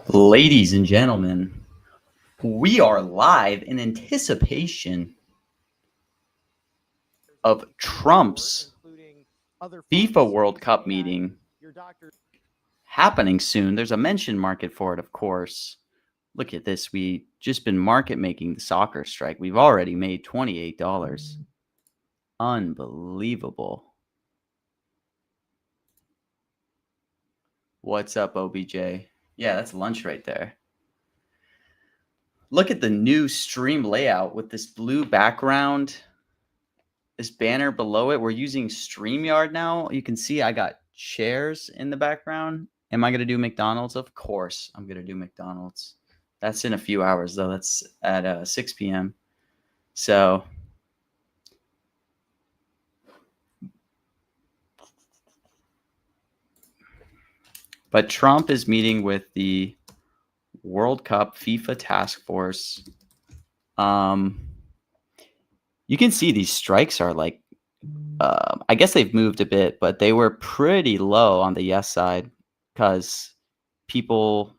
Ladies and gentlemen, we are live in anticipation of Trump's FIFA World Cup meeting happening soon. There's a mention market for it, of course. Look at this. We just been market making the soccer strike. We've already made $28. Unbelievable. What's up, OBJ? Yeah, that's lunch right there. Look at the new stream layout with this blue background. This banner below it, we're using StreamYard now. You can see I got chairs in the background. Am I going to do McDonald's? Of course, I'm going to do McDonald's. That's in a few hours, though. That's at 6 p.m. So, but Trump is meeting with the World Cup FIFA task force. You can see these strikes are like, I guess they've moved a bit, but they were pretty low on the yes side because people,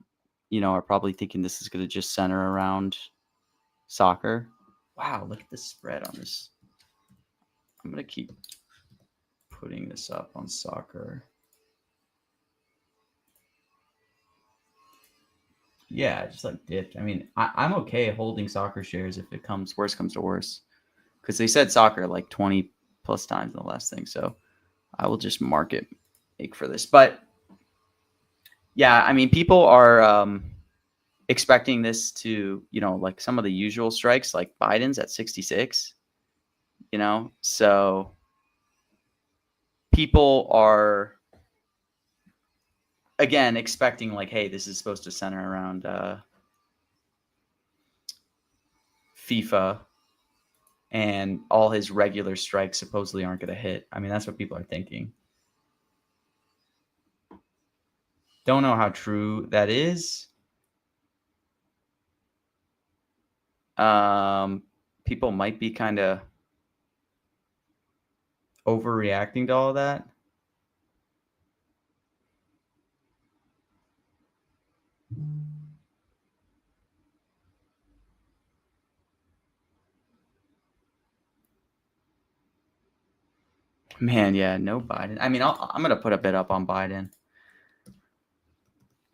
are probably thinking this is going to just center around soccer. Wow, look at the spread on this. I'm going to keep putting this up on soccer. Yeah, just like dipped. I mean, I'm okay holding soccer shares if it worst comes to worst. Because they said soccer like 20 plus times in the last thing. So I will just market make for this. But yeah, I mean, people are expecting this to, like some of the usual strikes, like Biden's at 66, so people are, again, expecting like, hey, this is supposed to center around FIFA, and all his regular strikes supposedly aren't going to hit. I mean, that's what people are thinking. Don't know how true that is. People might be kind of overreacting to all of that. Man, yeah, no Biden. I mean, I'm going to put a bit up on Biden.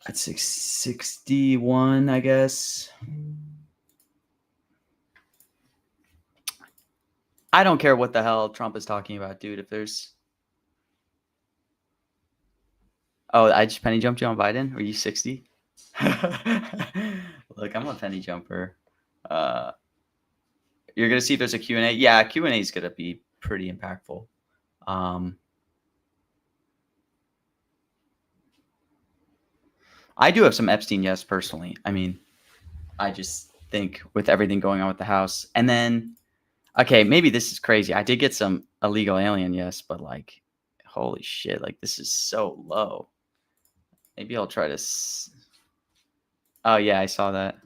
At 661, I guess. I don't care what the hell Trump is talking about, dude. If there's... Oh, I just penny jumped you on Biden? Were you 60? Look, I'm a penny jumper. You're going to see if there's a Q&A. Yeah, Q&A is going to be pretty impactful. I do have some Epstein yes personally. I mean, I just think with everything going on with the House. And then, okay, maybe this is crazy. I did get some illegal alien yes, but like, holy shit, like this is so low. Maybe I'll try to... Oh, yeah, I saw that.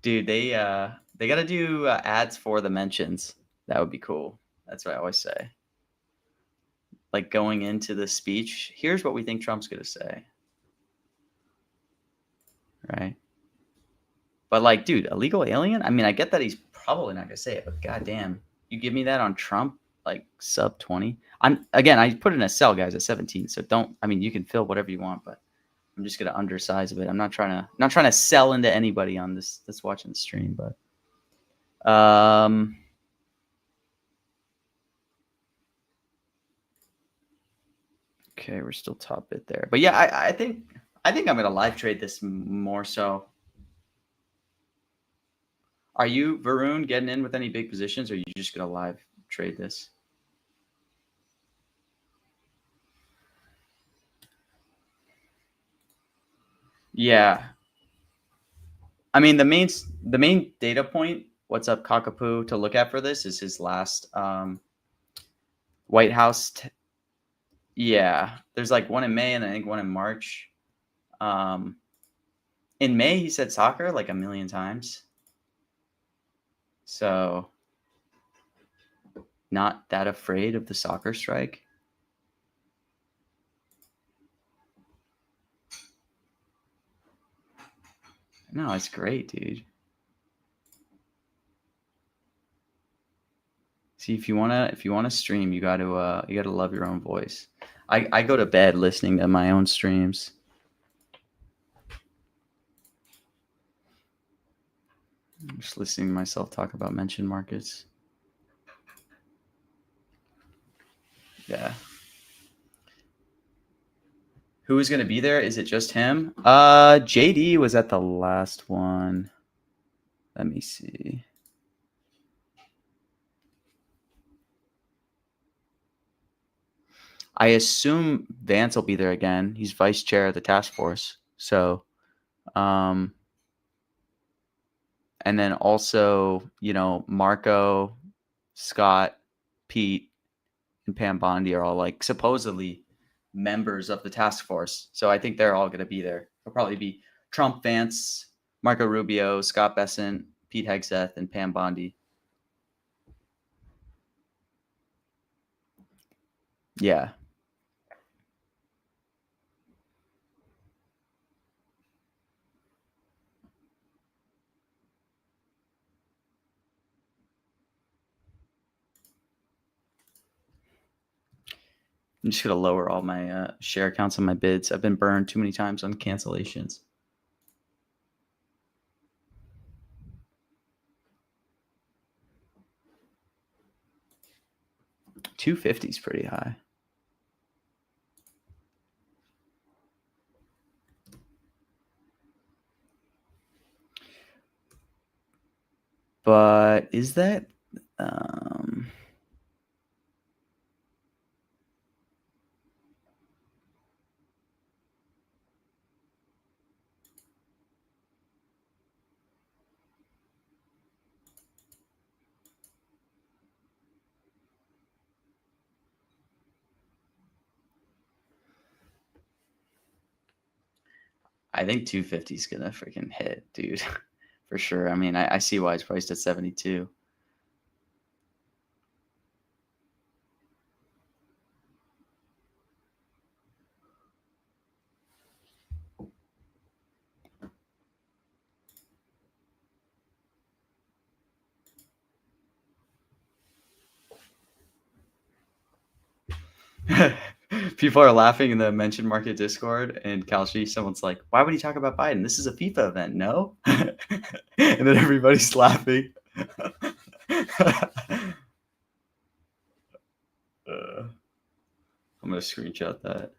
Dude, they got to do ads for the mentions. That would be cool. That's what I always say. Like going into the speech, here's what we think Trump's going to say. Right? But like, dude, illegal alien? I mean, I get that he's probably not going to say it, but goddamn, you give me that on Trump, like sub 20. I put it in a cell, guys, at 17. So you can fill whatever you want, but I'm just gonna undersize a bit. I'm not trying to sell into anybody on this that's watching the stream, but okay, we're still top bit there. But yeah, I think I'm gonna live trade this more so. Are you, Varun, getting in with any big positions, or are you just gonna live trade this? Yeah. I mean, the main data point, what's up, Cockapoo, to look at for this is his last White House. Yeah, there's like one in May and I think one in March. In May, he said soccer like a million times. So, not that afraid of the soccer strike. No, it's great, dude. See, if you wanna stream, you gotta love your own voice. I go to bed listening to my own streams. I'm just listening to myself talk about mention markets. Yeah. Who is gonna be there? Is it just him? JD was at the last one. Let me see. I assume Vance will be there again. He's vice chair of the task force. So, and then also, Marco, Scott, Pete, and Pam Bondi are all like supposedly members of the task force. So I think they're all going to be there. It'll probably be Trump, Vance, Marco Rubio, Scott Bessent, Pete Hegseth, and Pam Bondi. Yeah. I'm just going to lower all my share counts on my bids. I've been burned too many times on cancellations. $250 is pretty high. But is that I think 250 is gonna freaking hit, dude. For sure. I mean, I see why it's priced at 72. People are laughing in the mention market Discord and Kalshi. Someone's like, "Why would he talk about Biden? This is a FIFA event, no?" And then everybody's laughing. I'm gonna screenshot that.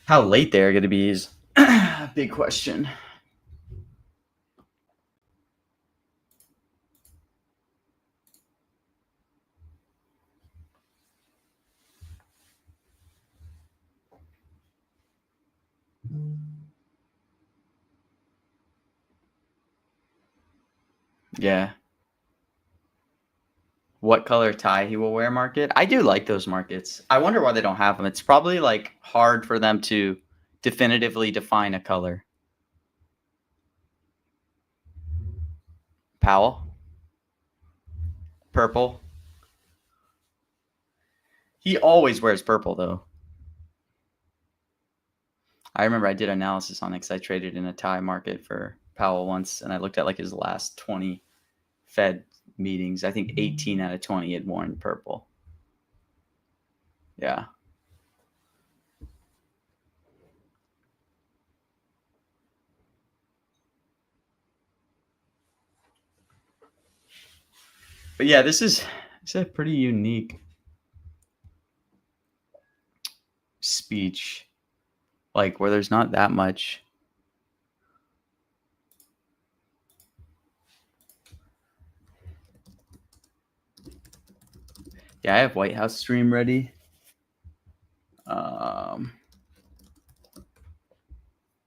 How late they're gonna be is a big question. Yeah. What color tie he will wear market? I do like those markets. I wonder why they don't have them. It's probably like hard for them to definitively define a color. Powell, purple. He always wears purple though. I remember I did analysis on it because I traded in a tie market for Powell once, and I looked at like his last 20 Fed meetings. I think 18 out of 20 had worn purple. Yeah. But yeah, this is a pretty unique speech, like where there's not that much. Yeah, I have White House stream ready.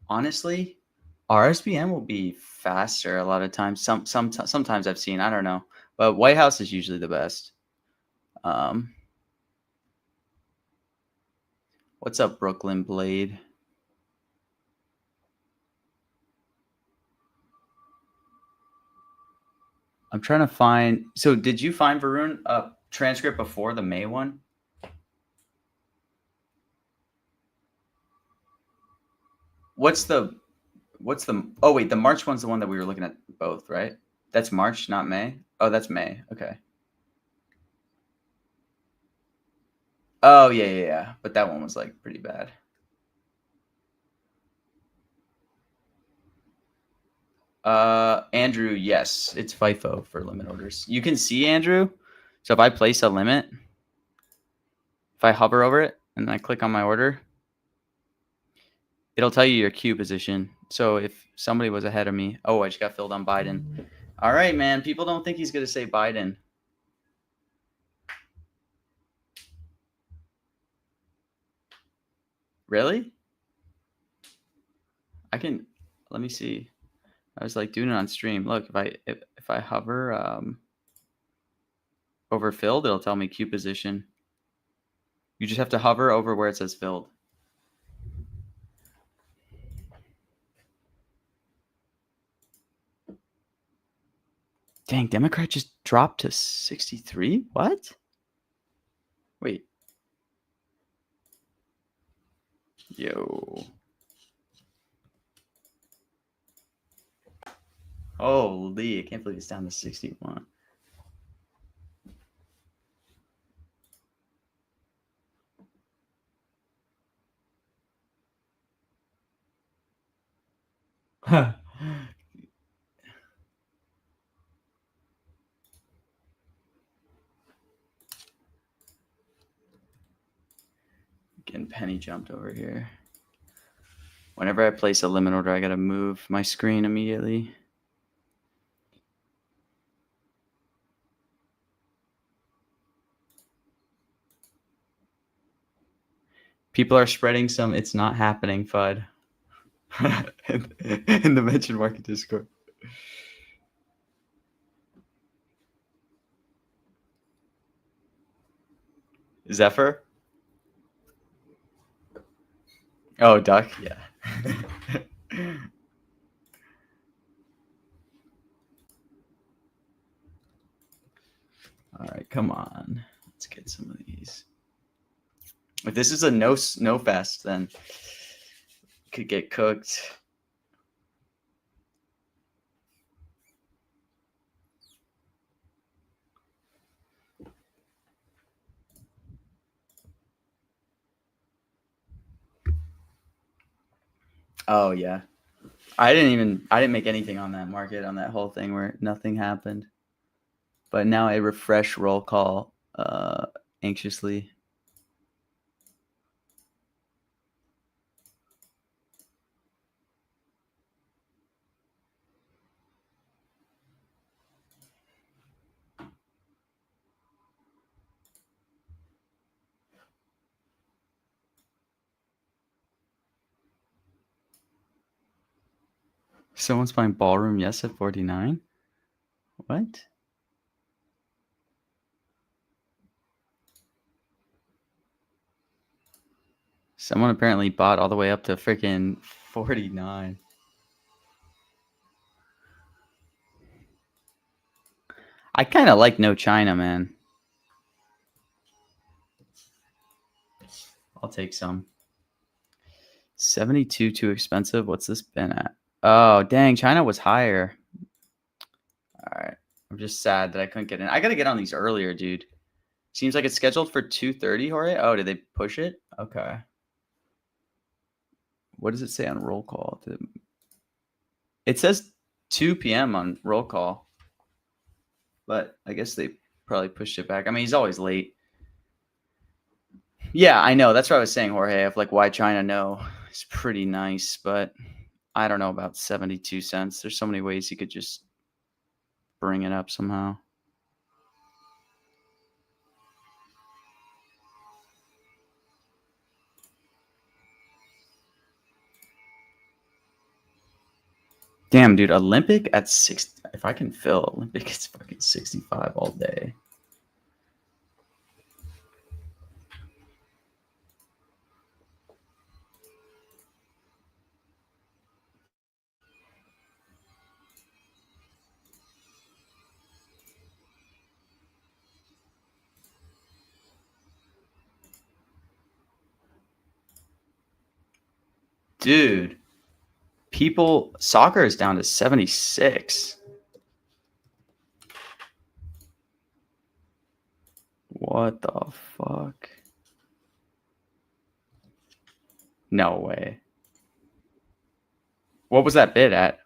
Honestly, RSBM will be faster a lot of times. Sometimes I've seen, I don't know, but White House is usually the best. What's up, Brooklyn Blade? I'm trying to find. So, did you find Varun a transcript before the May one? What's the? Oh wait, the March one's the one that we were looking at both, right? That's March, not May. Oh, that's May. Okay. Oh yeah. But that one was like pretty bad. Andrew, yes, it's FIFO for limit orders. You can see Andrew. So if I place a limit, if I hover over it and then I click on my order, it'll tell you your queue position. So if somebody was ahead of me, oh, I just got filled on Biden. All right, man. People don't think he's gonna say Biden. Really? I can. Let me see. I was like doing it on stream. Look, if I hover over filled, it'll tell me queue position. You just have to hover over where it says filled. Dang, Democrat just dropped to 63? What? Wait. Yo. Holy, I can't believe it's down to 61. Getting penny jumped over here. Whenever I place a limit order, I gotta move my screen immediately. People are spreading some "it's not happening" FUD in the mention market Discord. Zephyr? Oh, Duck? Yeah. All right, come on. Let's get some of these. If this is a no fest, then it could get cooked. Oh yeah. I didn't make anything on that market on that whole thing where nothing happened. But now I refresh roll call anxiously. Someone's playing ballroom yes at 49? What? Someone apparently bought all the way up to freaking 49. I kind of like no China, man. I'll take some. 72 too expensive. What's this been at? Oh, dang. China was higher. All right. I'm just sad that I couldn't get in. I got to get on these earlier, dude. Seems like it's scheduled for 2:30, Jorge. Oh, did they push it? Okay. What does it say on roll call? It says 2 p.m. on roll call. But I guess they probably pushed it back. I mean, he's always late. Yeah, I know. That's what I was saying, Jorge. Of like why China no. It's pretty nice, but I don't know about 72 cents. There's so many ways you could just bring it up somehow. Damn, dude, Olympic at 6. If I can fill Olympic, it's fucking 65 all day. Dude, soccer is down to 76. What the fuck? No way. What was that bid at?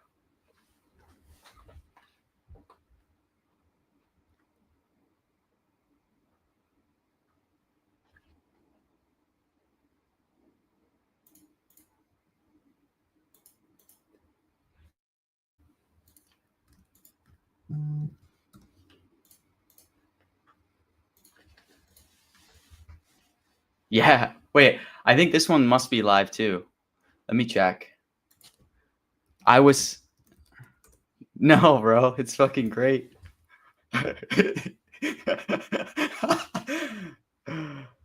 Yeah. Wait, I think this one must be live too. Let me check. I was No, bro. It's fucking great.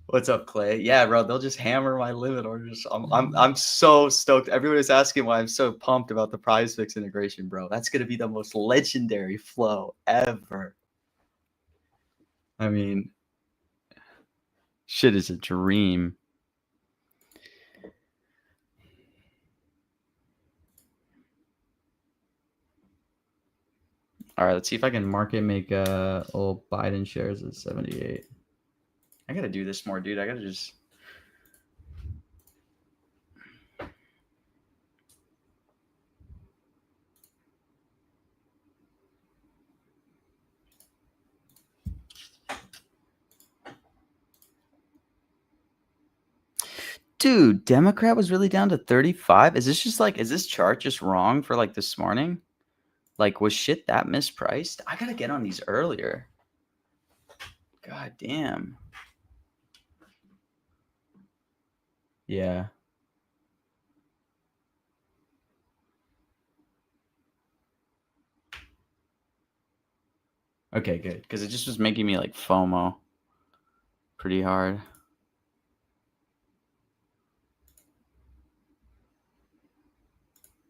What's up, Clay? Yeah, bro. They'll just hammer my limit orders. I'm so stoked. Everyone is asking why I'm so pumped about the Prize Fix integration, bro. That's gonna be the most legendary flow ever. I mean, shit is a dream. All right, let's see if I can market make old Biden shares at 78. I gotta do this more, dude. I gotta just. Dude, Democrat was really down to 35. Is this chart just wrong for like this morning? Like, was shit that mispriced? I gotta get on these earlier. God damn. Yeah. Okay, good. Because it just was making me like FOMO pretty hard.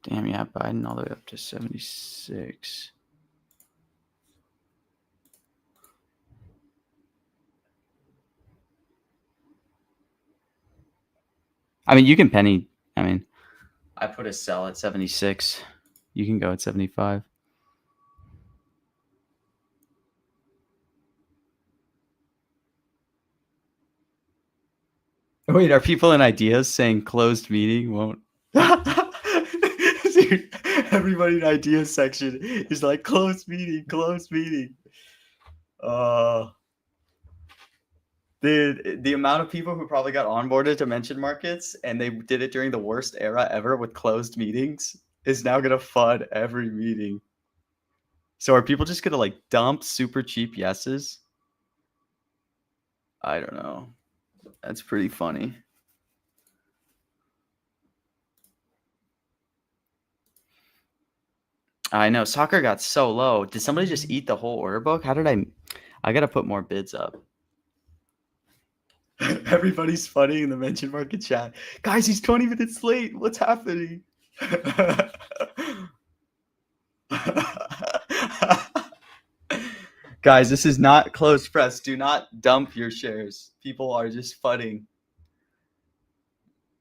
Damn, yeah, Biden all the way up to 76. I mean, you can penny. I mean, I put a sell at 76. You can go at 75. Wait, are people in ideas saying closed meeting won't? Dude, everybody in ideas section is like closed meeting, closed meeting. The amount of people who probably got onboarded to mention markets and they did it during the worst era ever with closed meetings is now gonna fud every meeting. So are people just gonna like dump super cheap yeses? I don't know. That's pretty funny. I know soccer got so low. Did somebody just eat the whole order book? How did I gotta put more bids up. Everybody's funny in the mention market chat. Guys, he's 20 minutes late. What's happening? Guys, this is not closed press. Do not dump your shares. People are just fudding.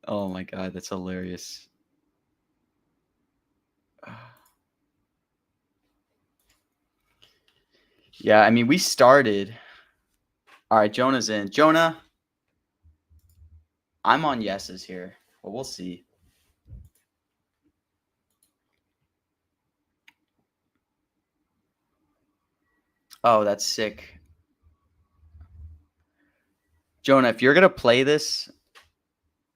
Oh my god, that's hilarious. Yeah, I mean, we started. All right, Jonah's in. Jonah, I'm on yeses here. Well, we'll see. Oh, that's sick. Jonah, if you're going to play this,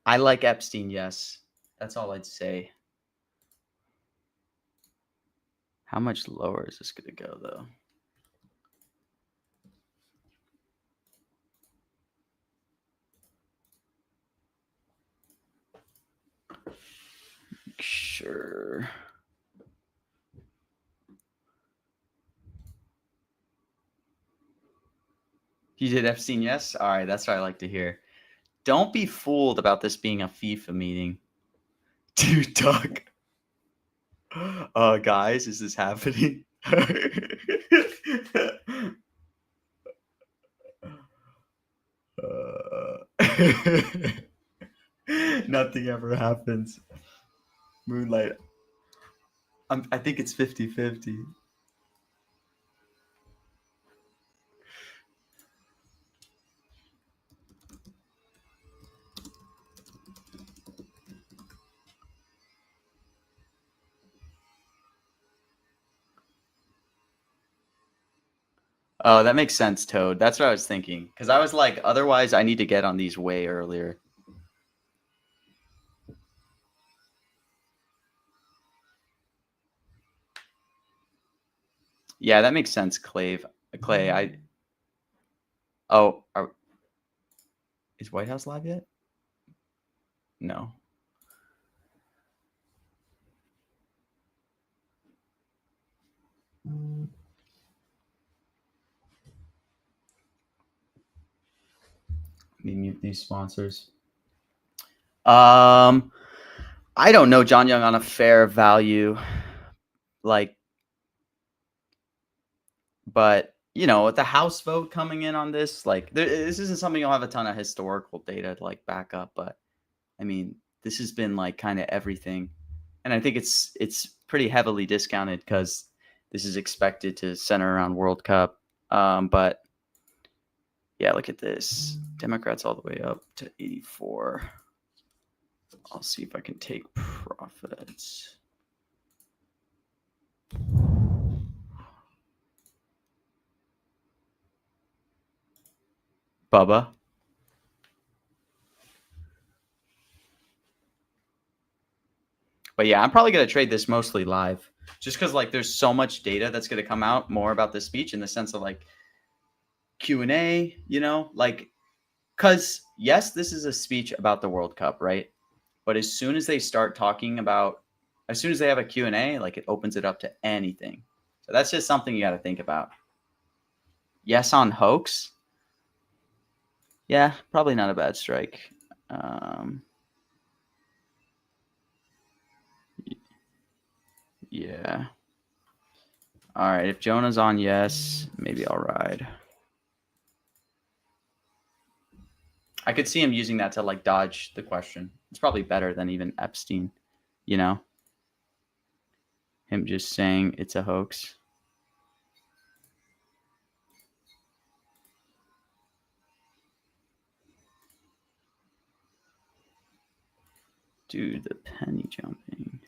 I like Epstein, yes. That's all I'd say. How much lower is this going to go, though? Sure. You did Epstein, yes? All right, that's what I like to hear. Don't be fooled about this being a FIFA meeting. Dude, Doug. Guys, is this happening? Nothing ever happens. Moonlight. I think it's 50-50. Oh, that makes sense, Toad. That's what I was thinking. Because I was like, otherwise, I need to get on these way earlier. Yeah, that makes sense, Clay. Oh, is White House live yet? No. Let me mute these sponsors. I don't know John Young on a fair value, like, but you know, with the House vote coming in on this, like, this isn't something you'll have a ton of historical data to like back up, but I mean, this has been like kind of everything, and I think it's pretty heavily discounted because this is expected to center around World Cup. But yeah, look at this. Democrats all the way up to 84. I'll see if I can take profits. Bubba. But yeah, I'm probably going to trade this mostly live just because like there's so much data that's going to come out more about this speech in the sense of like Q&A, you know, like, because yes, this is a speech about the World Cup, right? But as soon as they start talking about, as soon as they have a Q&A, like it opens it up to anything. So that's just something you got to think about. Yes on hoax. Yeah, probably not a bad strike. Yeah. All right, if Jonah's on yes, maybe I'll ride. I could see him using that to like dodge the question. It's probably better than even Epstein, you know? Him just saying it's a hoax. Dude, the penny jumping.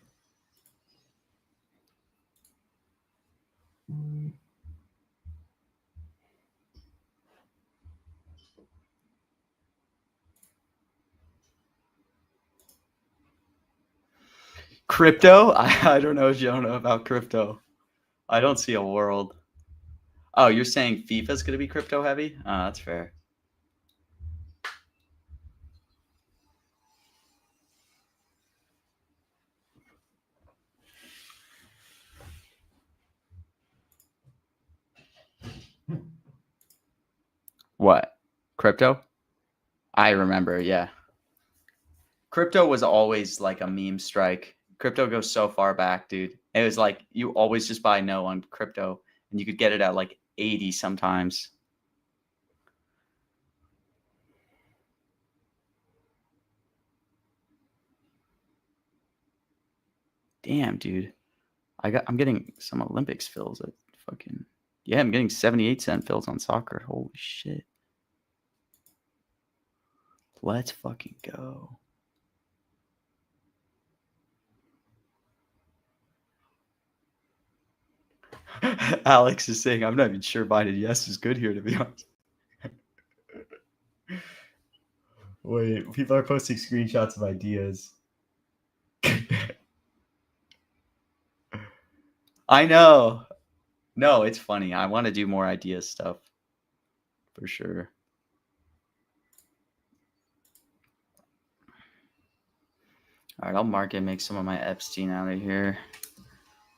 Crypto? I don't know, Jonah, about crypto. I don't see a world. Oh, you're saying FIFA's going to be crypto heavy? That's fair. What? Crypto? I remember, yeah. Crypto was always like a meme strike. Crypto goes so far back, dude. It was like you always just buy no on crypto and you could get it at like 80 sometimes. Damn, dude. I'm getting some Olympics fills at fucking yeah, I'm getting 78-cent fills on soccer. Holy shit. Let's fucking go. Alex is saying I'm not even sure Biden yes is good here to be honest. Wait, people are posting screenshots of ideas. I know. No, it's funny. I want to do more idea stuff. For sure. All right, I'll mark it, make some of my Epstein out of here.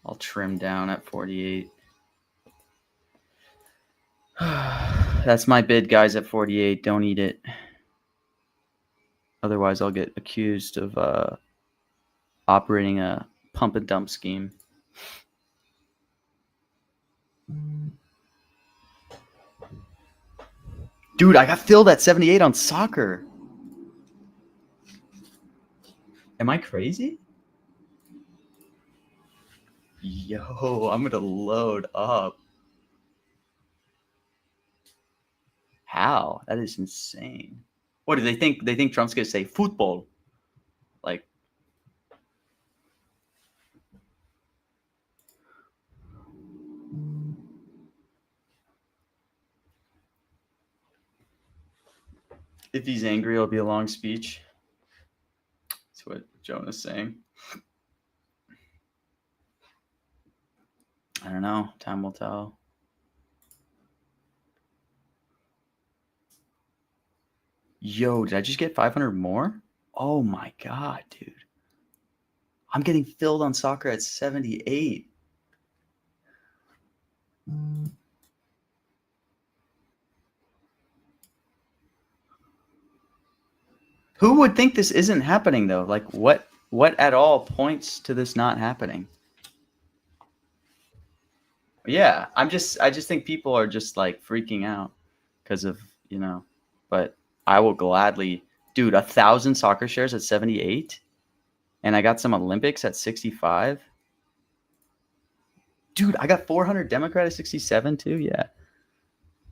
I'll trim down at 48. That's my bid, guys, at 48. Don't eat it. Otherwise, I'll get accused of operating a pump and dump scheme. Dude, I got filled at 78 on soccer. Am I crazy? Yo, I'm gonna load up. How? That is insane. What do they think? They think Trump's gonna say football, like. If he's angry, it'll be a long speech. That's what Jonah's saying. I don't know. Time will tell. Yo, did I just get 500 more? Oh my god, dude. I'm getting filled on soccer at 78. Who would think this isn't happening though? Like what at all points to this not happening? Yeah, I just think people are just like freaking out because of, but I will gladly, dude, 1,000 soccer shares at 78 and I got some Olympics at 65. Dude, I got 400 Democrat at 67 too. Yeah.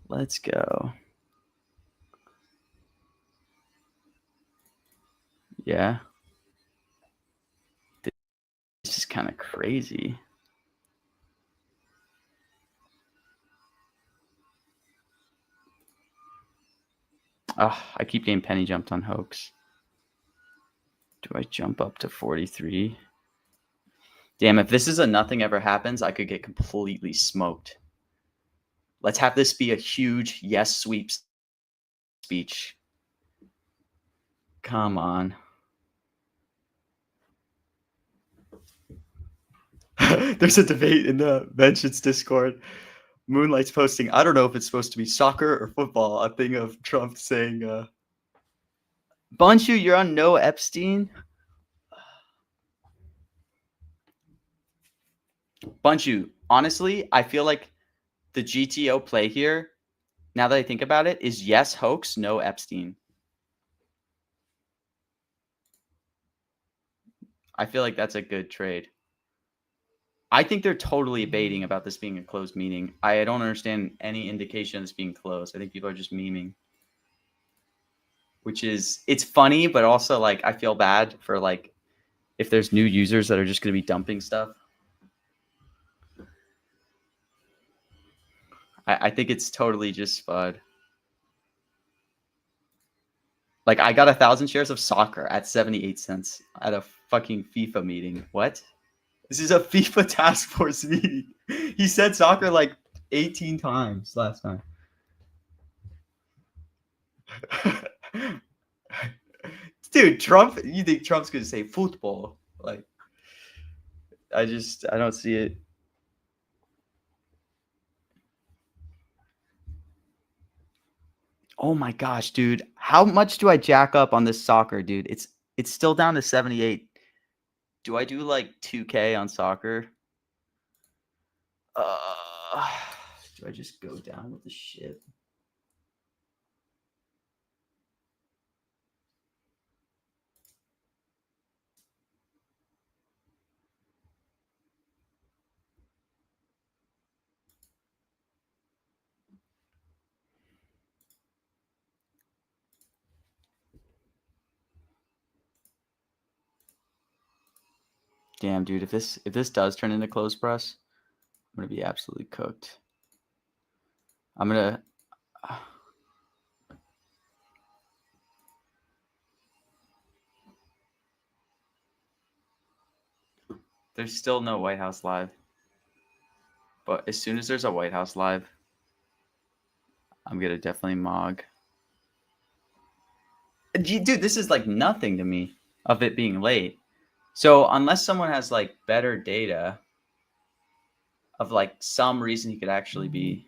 Let's go. Yeah. This is kind of crazy. Oh, I keep getting penny jumped on hoax. Do I jump up to 43? Damn, if this is a nothing ever happens, I could get completely smoked. Let's have this be a huge yes sweep speech. Come on. There's a debate in the Vengeance Discord. Moonlight's posting, I don't know if it's supposed to be soccer or football, a thing of Trump saying, Bunchu, you're on no Epstein? Bunchu, honestly, I feel like the GTO play here, now that I think about it, is yes hoax, no Epstein. I feel like that's a good trade. I think they're totally baiting about this being a closed meeting. I don't understand any indication it's being closed. I think people are just memeing. Which is, it's funny, but also like I feel bad for like if there's new users that are just going to be dumping stuff. I think it's totally just FUD. Like I got 1,000 shares of soccer at 78 cents at a fucking FIFA meeting. What? This is a FIFA task force meeting. He said soccer like 18 times last time. Dude, Trump, you think Trump's going to say football? Like, I don't see it. Oh my gosh, dude. How much do I jack up on this soccer, dude? It's still down to 78. Do I do like 2K on soccer? Do I just go down with the ship? Damn, dude, if this does turn into closed press, I'm gonna be absolutely cooked. I'm gonna. There's still no White House live, but as soon as there's a White House live, I'm gonna definitely mog. Dude, this is like nothing to me of it being late. So unless someone has like better data of like some reason he could actually be.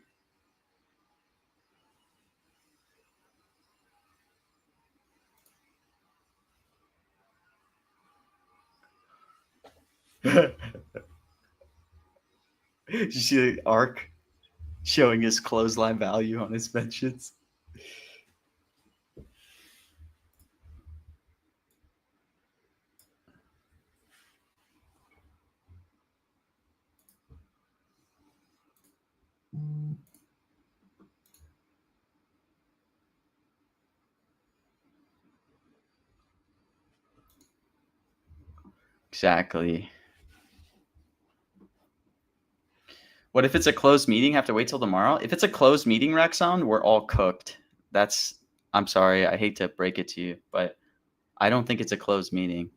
Did you see the arc showing his clothesline value on his mentions? Exactly. What if it's a closed meeting? Have to wait till tomorrow? If it's a closed meeting, Rexon, we're all cooked. That's. I'm sorry. I hate to break it to you, but I don't think it's a closed meeting.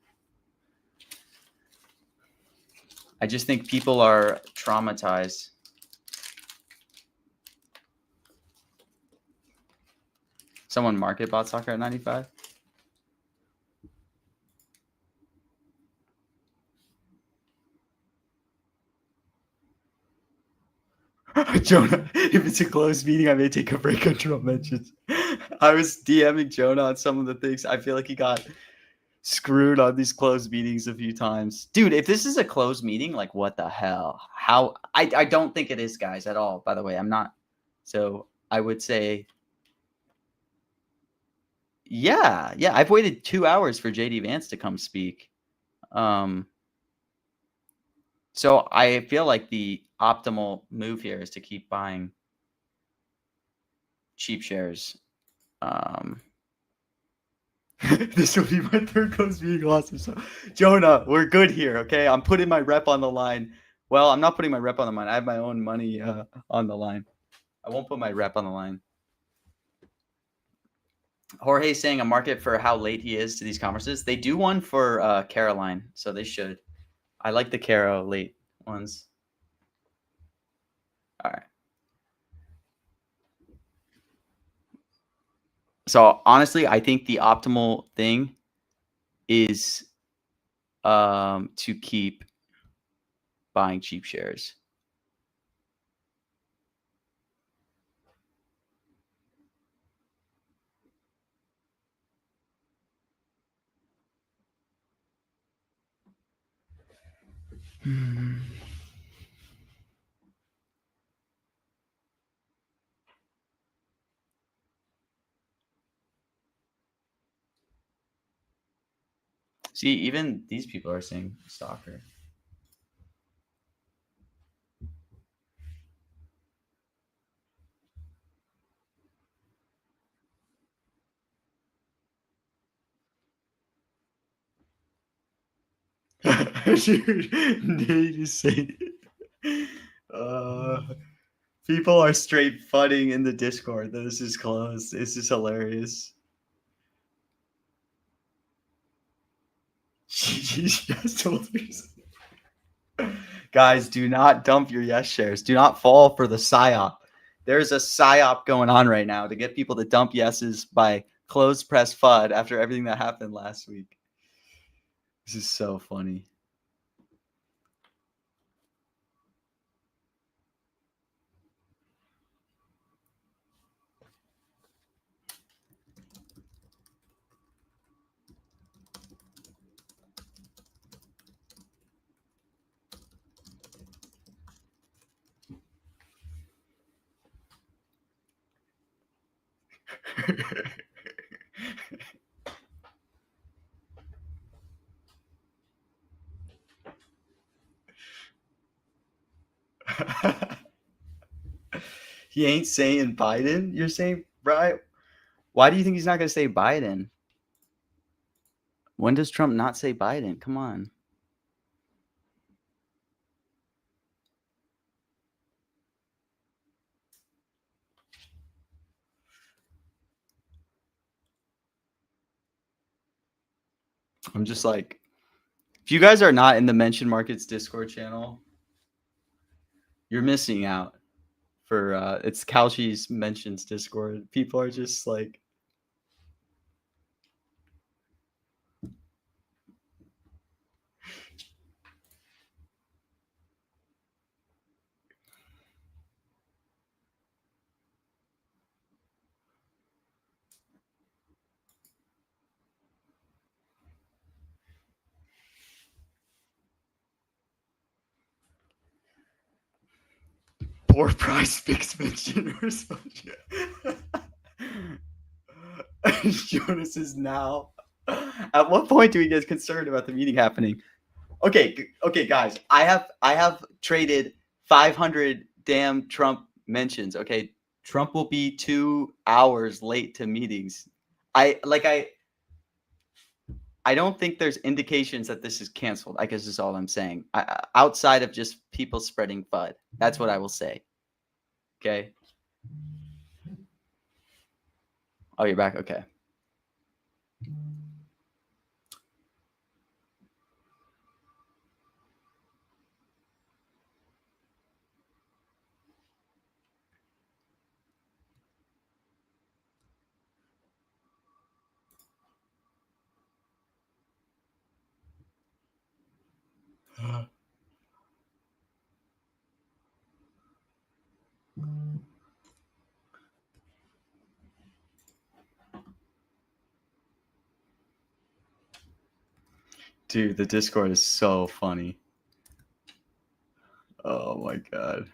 I just think people are traumatized. Someone market bought soccer at 95. Jonah, if it's a closed meeting, I may take a break on Trump mentions. I was DMing Jonah on some of the things. I feel like he got screwed on these closed meetings a few times. Dude, if this is a closed meeting, like what the hell? How I don't think it is, guys, at all. By the way, I'm not. So I would say, yeah. I've waited 2 hours for JD Vance to come speak. So I feel like the optimal move here is to keep buying cheap shares. This will be my third close meeting loss. So, Jonah, we're good here, okay? I'm putting my rep on the line. Well, I'm not putting my rep on the line. I have my own money on the line. I won't put my rep on the line. Jorge's saying a market for how late he is to these conferences. They do one for Caroline, so they should. I like the Caro late ones. All right. So honestly, I think the optimal thing is to keep buying cheap shares. See, even these people are saying stalker. Dude, Nate is saying people are straight fudding in the Discord. This is closed. This is hilarious. Guys, do not dump your yes shares. Do not fall for the psyop. There's a psyop going on right now to get people to dump yeses by closed press FUD after everything that happened last week. This is so funny. He ain't saying Biden. You're saying, right? Why do you think he's not going to say Biden? When does Trump not say Biden? Come on. I'm just like, if you guys are not in the Mention Markets Discord channel, you're missing out. For it's Calchi's Mentions Discord. People are just like, poor price fix mention or something. Jonas is now. At what point do we get concerned about the meeting happening? Okay, guys. I have traded 500 damn Trump mentions. Okay, Trump will be 2 hours late to meetings. I I don't think there's indications that this is canceled. I guess is all I'm saying. Outside of just people spreading FUD. That's what I will say. Okay. Oh, you're back. Okay. Dude, the Discord is so funny. Oh my god.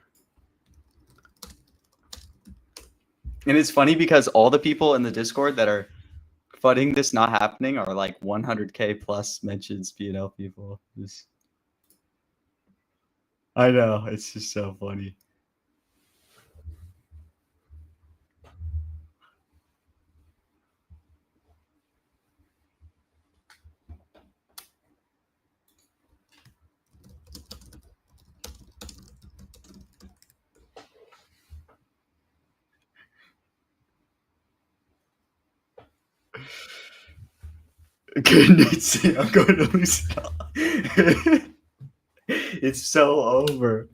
And it's funny because all the people in the Discord that are fudding this not happening are like 100K plus mentions P&L people. I know, it's just so funny. Goodness, I'm going to lose it all. It's so over.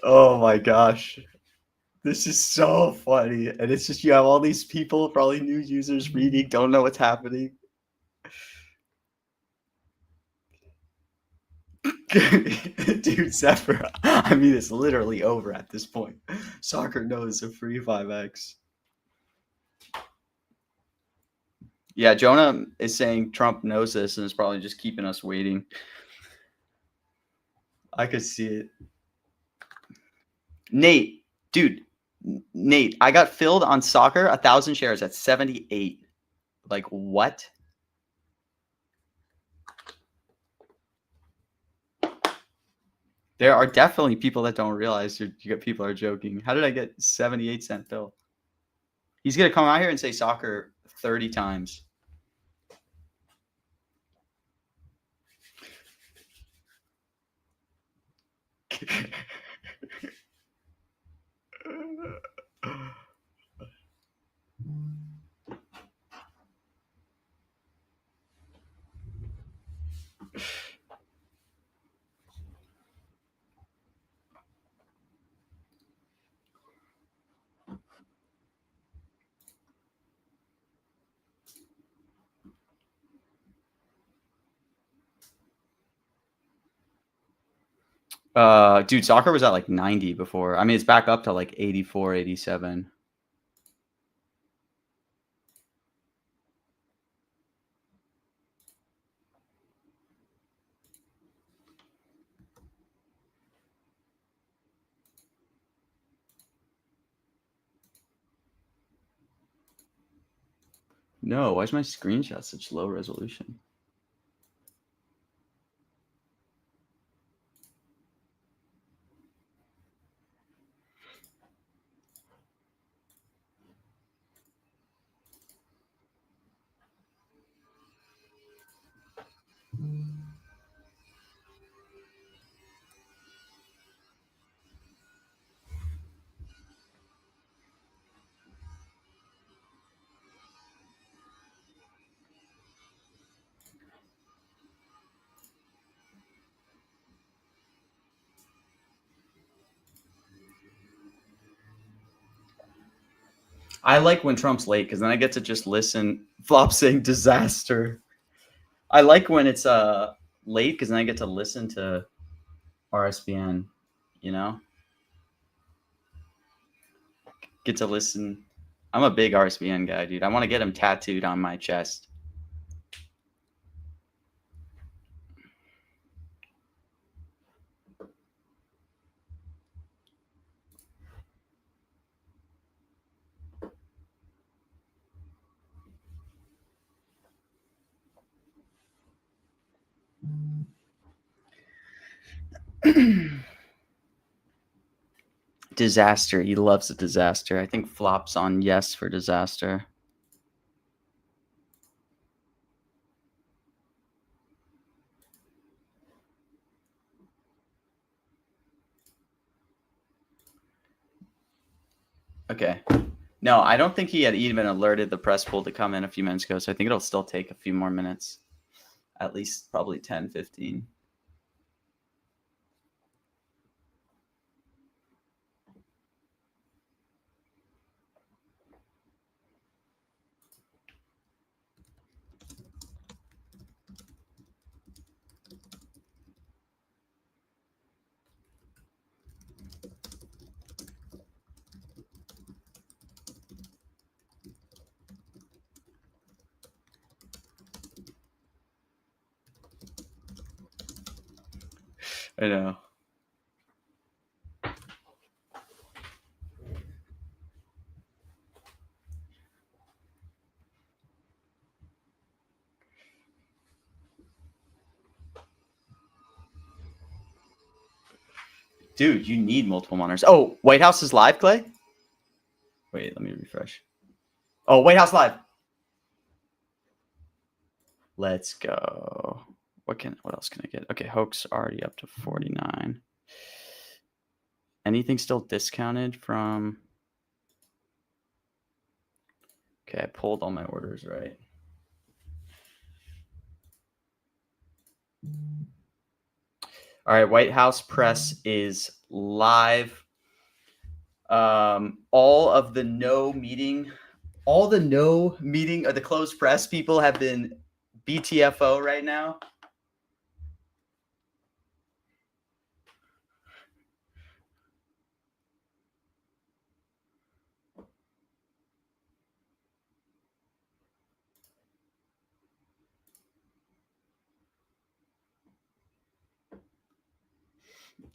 Oh my gosh. This is so funny. And it's just you have all these people, probably new users reading, don't know what's happening. Dude, Zephyr, I mean, it's literally over at this point. Soccer knows a free 5x. Yeah, Jonah is saying Trump knows this and is probably just keeping us waiting. I could see it. Nate, dude, Nate, I got filled on soccer 1,000 shares at 78. Like, what? There are definitely people that don't realize people are joking. How did I get 78-cent fill? He's going to come out here and say soccer 30 times. Dude, soccer was at like 90 before. I mean, it's back up to like 84, 87. No, why is my screenshot such low resolution? I like when Trump's late because then I get to just listen. Flop saying disaster. I like when it's late because then I get to listen to RSBN, you know? Get to listen. I'm a big RSBN guy, dude. I want to get him tattooed on my chest. disaster. He loves a disaster. I think flops on yes for disaster. Okay. No, I don't think he had even alerted the press pool to come in a few minutes ago, so I think it'll still take a few more minutes. At least probably 10, 15. I know. Dude, you need multiple monitors. Oh, White House is live, Clay? Wait, let me refresh. Oh, White House live. Let's go. What else can I get? Okay, hoax already up to 49. Anything still discounted from? Okay, I pulled all my orders right. All right, White House press is live. All the no meeting or the closed press people have been BTFO right now.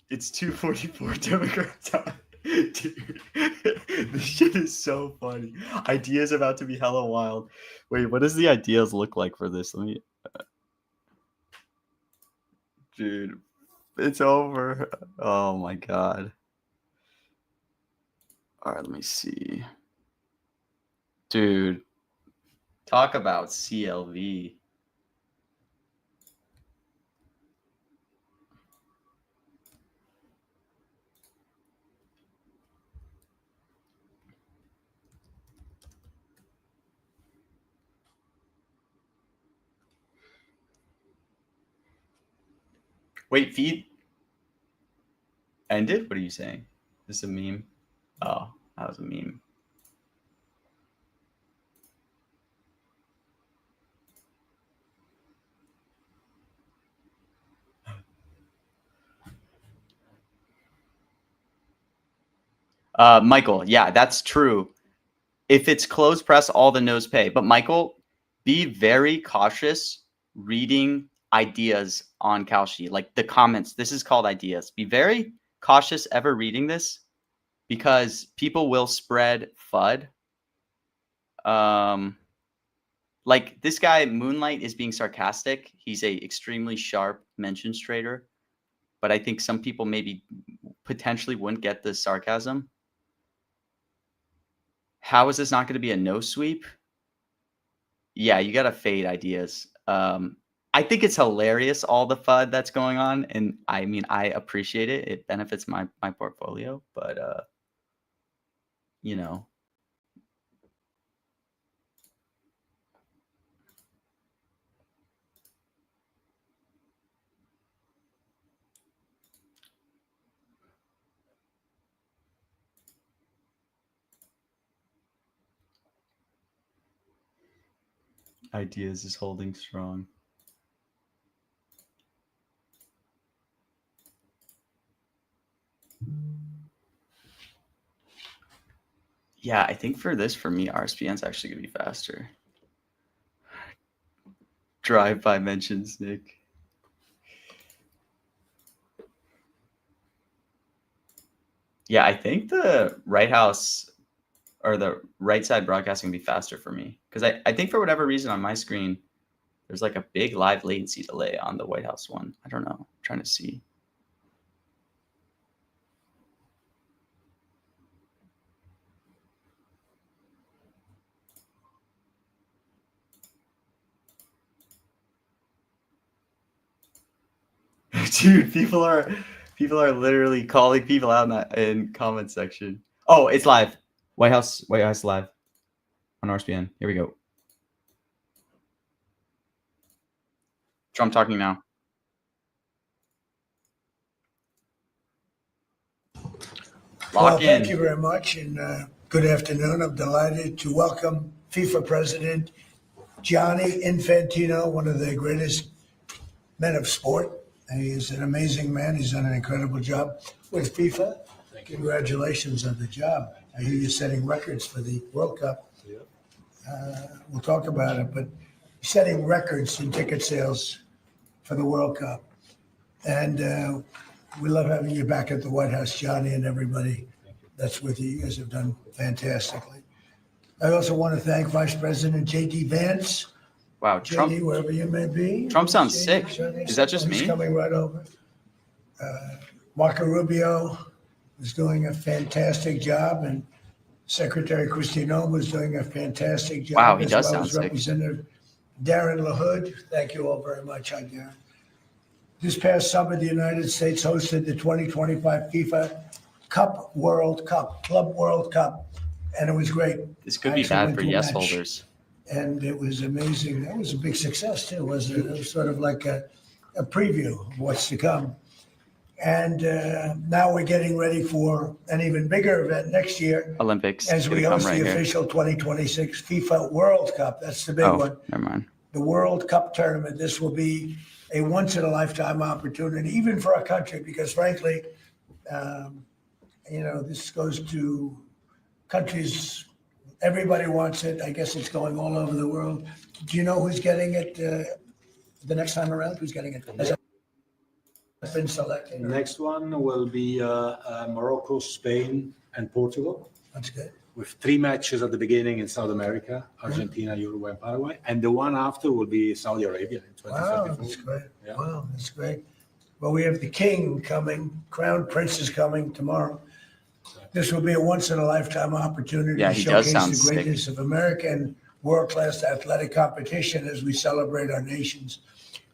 It's 2:44 Democrat time. Dude, this shit is so funny. Idea's about to be hella wild. Wait, what does the ideas look like for this? Let me. Dude, it's over. Oh my god. All right, let me see. Dude, talk about CLV. Wait, feed ended? What are you saying? This is a meme? Oh, that was a meme. Michael, yeah, that's true. If it's closed press, all the no's pay. But Michael, be very cautious reading ideas on Kalshi, like the comments. This is called ideas. Be very cautious ever reading this because people will spread FUD. Like this guy Moonlight is being sarcastic. He's a extremely sharp mentions trader, but I think some people maybe potentially wouldn't get the sarcasm. How is this not going to be a no sweep? Yeah, you got to fade ideas. I think it's hilarious all the FUD that's going on, and I mean I appreciate it. It benefits my portfolio, but you know, ideas is holding strong. Yeah, I think for me, RSPN's actually gonna be faster. Drive-by mentions, Nick. Yeah, I think the right house or the right side broadcasting will be faster for me because I think for whatever reason on my screen there's like a big live latency delay on the White House one. I don't know. I'm trying to see. Dude, people are literally calling people out in comment section. Oh, it's live. White House live on RSBN. Here we go. Trump talking now. Lock in. Thank you very much, and good afternoon. I'm delighted to welcome FIFA President Gianni Infantino, one of the greatest men of sport. He is an amazing man. He's done an incredible job with FIFA. Congratulations on the job. I hear you're setting records for the World Cup. We'll talk about it, but setting records in ticket sales for the World Cup. And we love having you back at the White House, Johnny, and everybody that's with you. You guys have done fantastically. I also want to thank Vice President J.D. Vance. Wow, Trump. J.D., wherever you may be. Trump sounds sick. Is that just me? He's coming right over. Marco Rubio is doing a fantastic job, and Secretary Christine was doing a fantastic job. Wow, he does sound sick. Representative Darren LaHood. Thank you all very much. Hi, Darren. This past summer, the United States hosted the 2025 FIFA Club World Cup, and it was great. This could be bad for yes holders. And it was amazing. That was a big success, too, wasn't it? It was sort of like a preview of what's to come. And now we're getting ready for an even bigger event next year. Olympics. As we host the official 2026 FIFA World Cup. That's the big one. Never mind. The World Cup tournament. This will be a once-in-a-lifetime opportunity, even for our country, because frankly, this goes to countries, everybody wants it. I guess it's going all over the world. Do you know who's getting it the next time around? Who's getting it? Has it been selected? The next one will be Morocco, Spain, and Portugal. That's good. With 3 matches at the beginning in South America, Argentina, Uruguay, and Paraguay. And the one after will be Saudi Arabia in 2024. Wow, that's great. Yeah. Wow, that's great. Well, we have the king coming, Crown Prince is coming tomorrow. This will be a once-in-a-lifetime opportunity to showcase the greatness of American world-class athletic competition as we celebrate our nation's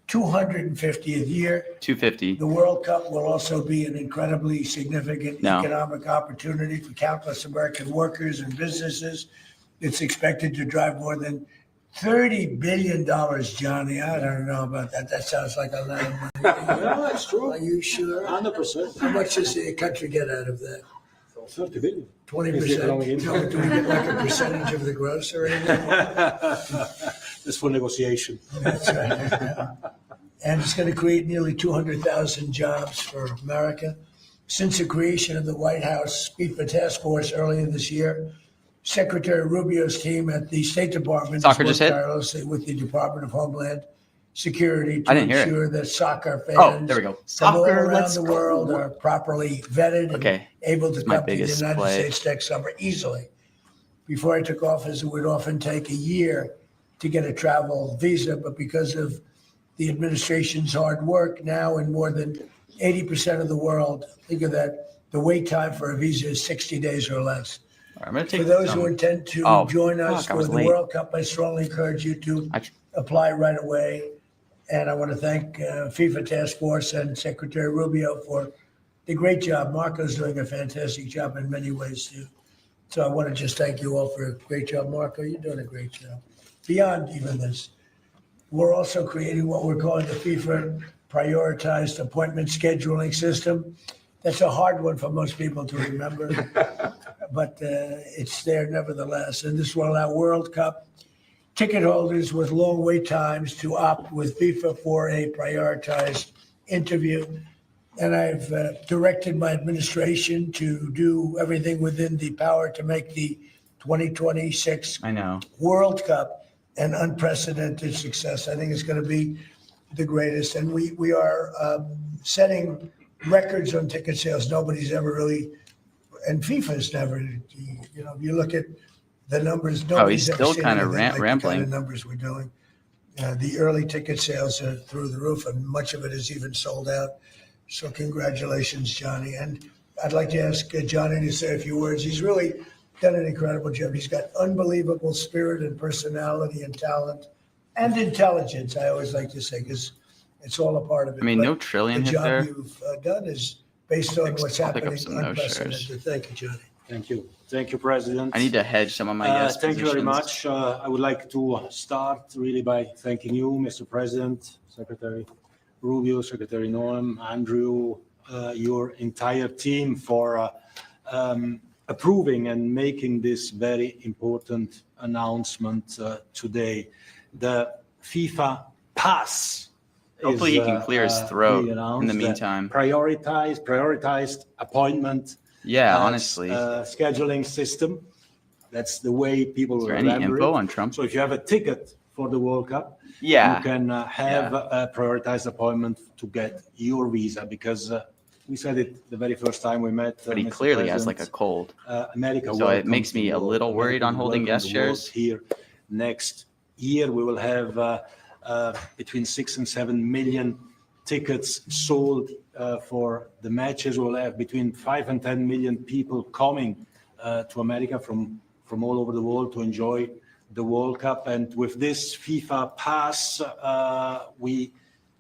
250th year. 250. The World Cup will also be an incredibly significant economic opportunity for countless American workers and businesses. It's expected to drive more than $30 billion, Johnny. I don't know about that. That sounds like a lot of money. No, that's true. Are you sure? 100%. How much does the country get out of that? 30 billion. 20%? No, do we get like a percentage of the gross or anything? It's for negotiation. That's right. Yeah. And it's going to create nearly 200,000 jobs for America. Since the creation of the White House FIFA Task Force earlier this year, Secretary Rubio's team at the State Department has worked tirelessly with the Department of Homeland Security to ensure that soccer fans from all around the world are properly vetted and able to come to the United States next summer easily. Before I took office, it would often take a year to get a travel visa, but because of the administration's hard work, now in more than 80% of the world, think of that, the wait time for a visa is 60 days or less. For those who intend to join us for the World Cup, I strongly encourage you to apply right away. And I want to thank FIFA Task Force and Secretary Rubio for the great job. Marco's doing a fantastic job in many ways, too. So I want to just thank you all for a great job. Marco, you're doing a great job. Beyond even this, we're also creating what we're calling the FIFA Prioritized Appointment Scheduling System. That's a hard one for most people to remember, but it's there nevertheless. And this will allow World Cup ticket holders with long wait times to opt with FIFA for a prioritized interview. And I've directed my administration to do everything within the power to make the 2026 World Cup an unprecedented success. I think it's going to be the greatest. And we are setting records on ticket sales. Nobody's ever really, and FIFA's never, if you look at the numbers, nobody's he's still kind of rambling. The kind of numbers we're doing. The early ticket sales are through the roof, and much of it is even sold out. So congratulations, Johnny. And I'd like to ask Johnny to say a few words. He's really done an incredible job. He's got unbelievable spirit and personality and talent and intelligence, I always like to say, because It's all a part of it. I mean, But no trillion the hit job there. you've done is based on what's I'll pick up happening some no unprecedented. shares. Thank you, Johnny. Thank you. Thank you, President. I need to hedge some of my yes Thank you very positions. much. I would like to start really by thanking you, Mr. President, Secretary Rubio, Secretary Noam, Andrew, your entire team for approving and making this very important announcement today. The FIFA Pass. Hopefully he can clear his throat in the meantime. Prioritized appointment. Yeah, honestly. Scheduling system. That's the way people will Is there any info it. on Trump? So if you have a ticket for the World Cup, Yeah. you can have a prioritized appointment to get your visa, because we said it the very first time we met. But he Mr. clearly has like a President. cold. America So it welcomes makes me the a world. little worried America on holding welcomes yes the world shares. here next year. We will have between 6 and 7 million tickets sold for the matches. We'll have between 5 and 10 million people coming to America from all over the world to enjoy the World Cup. And with this FIFA Pass, we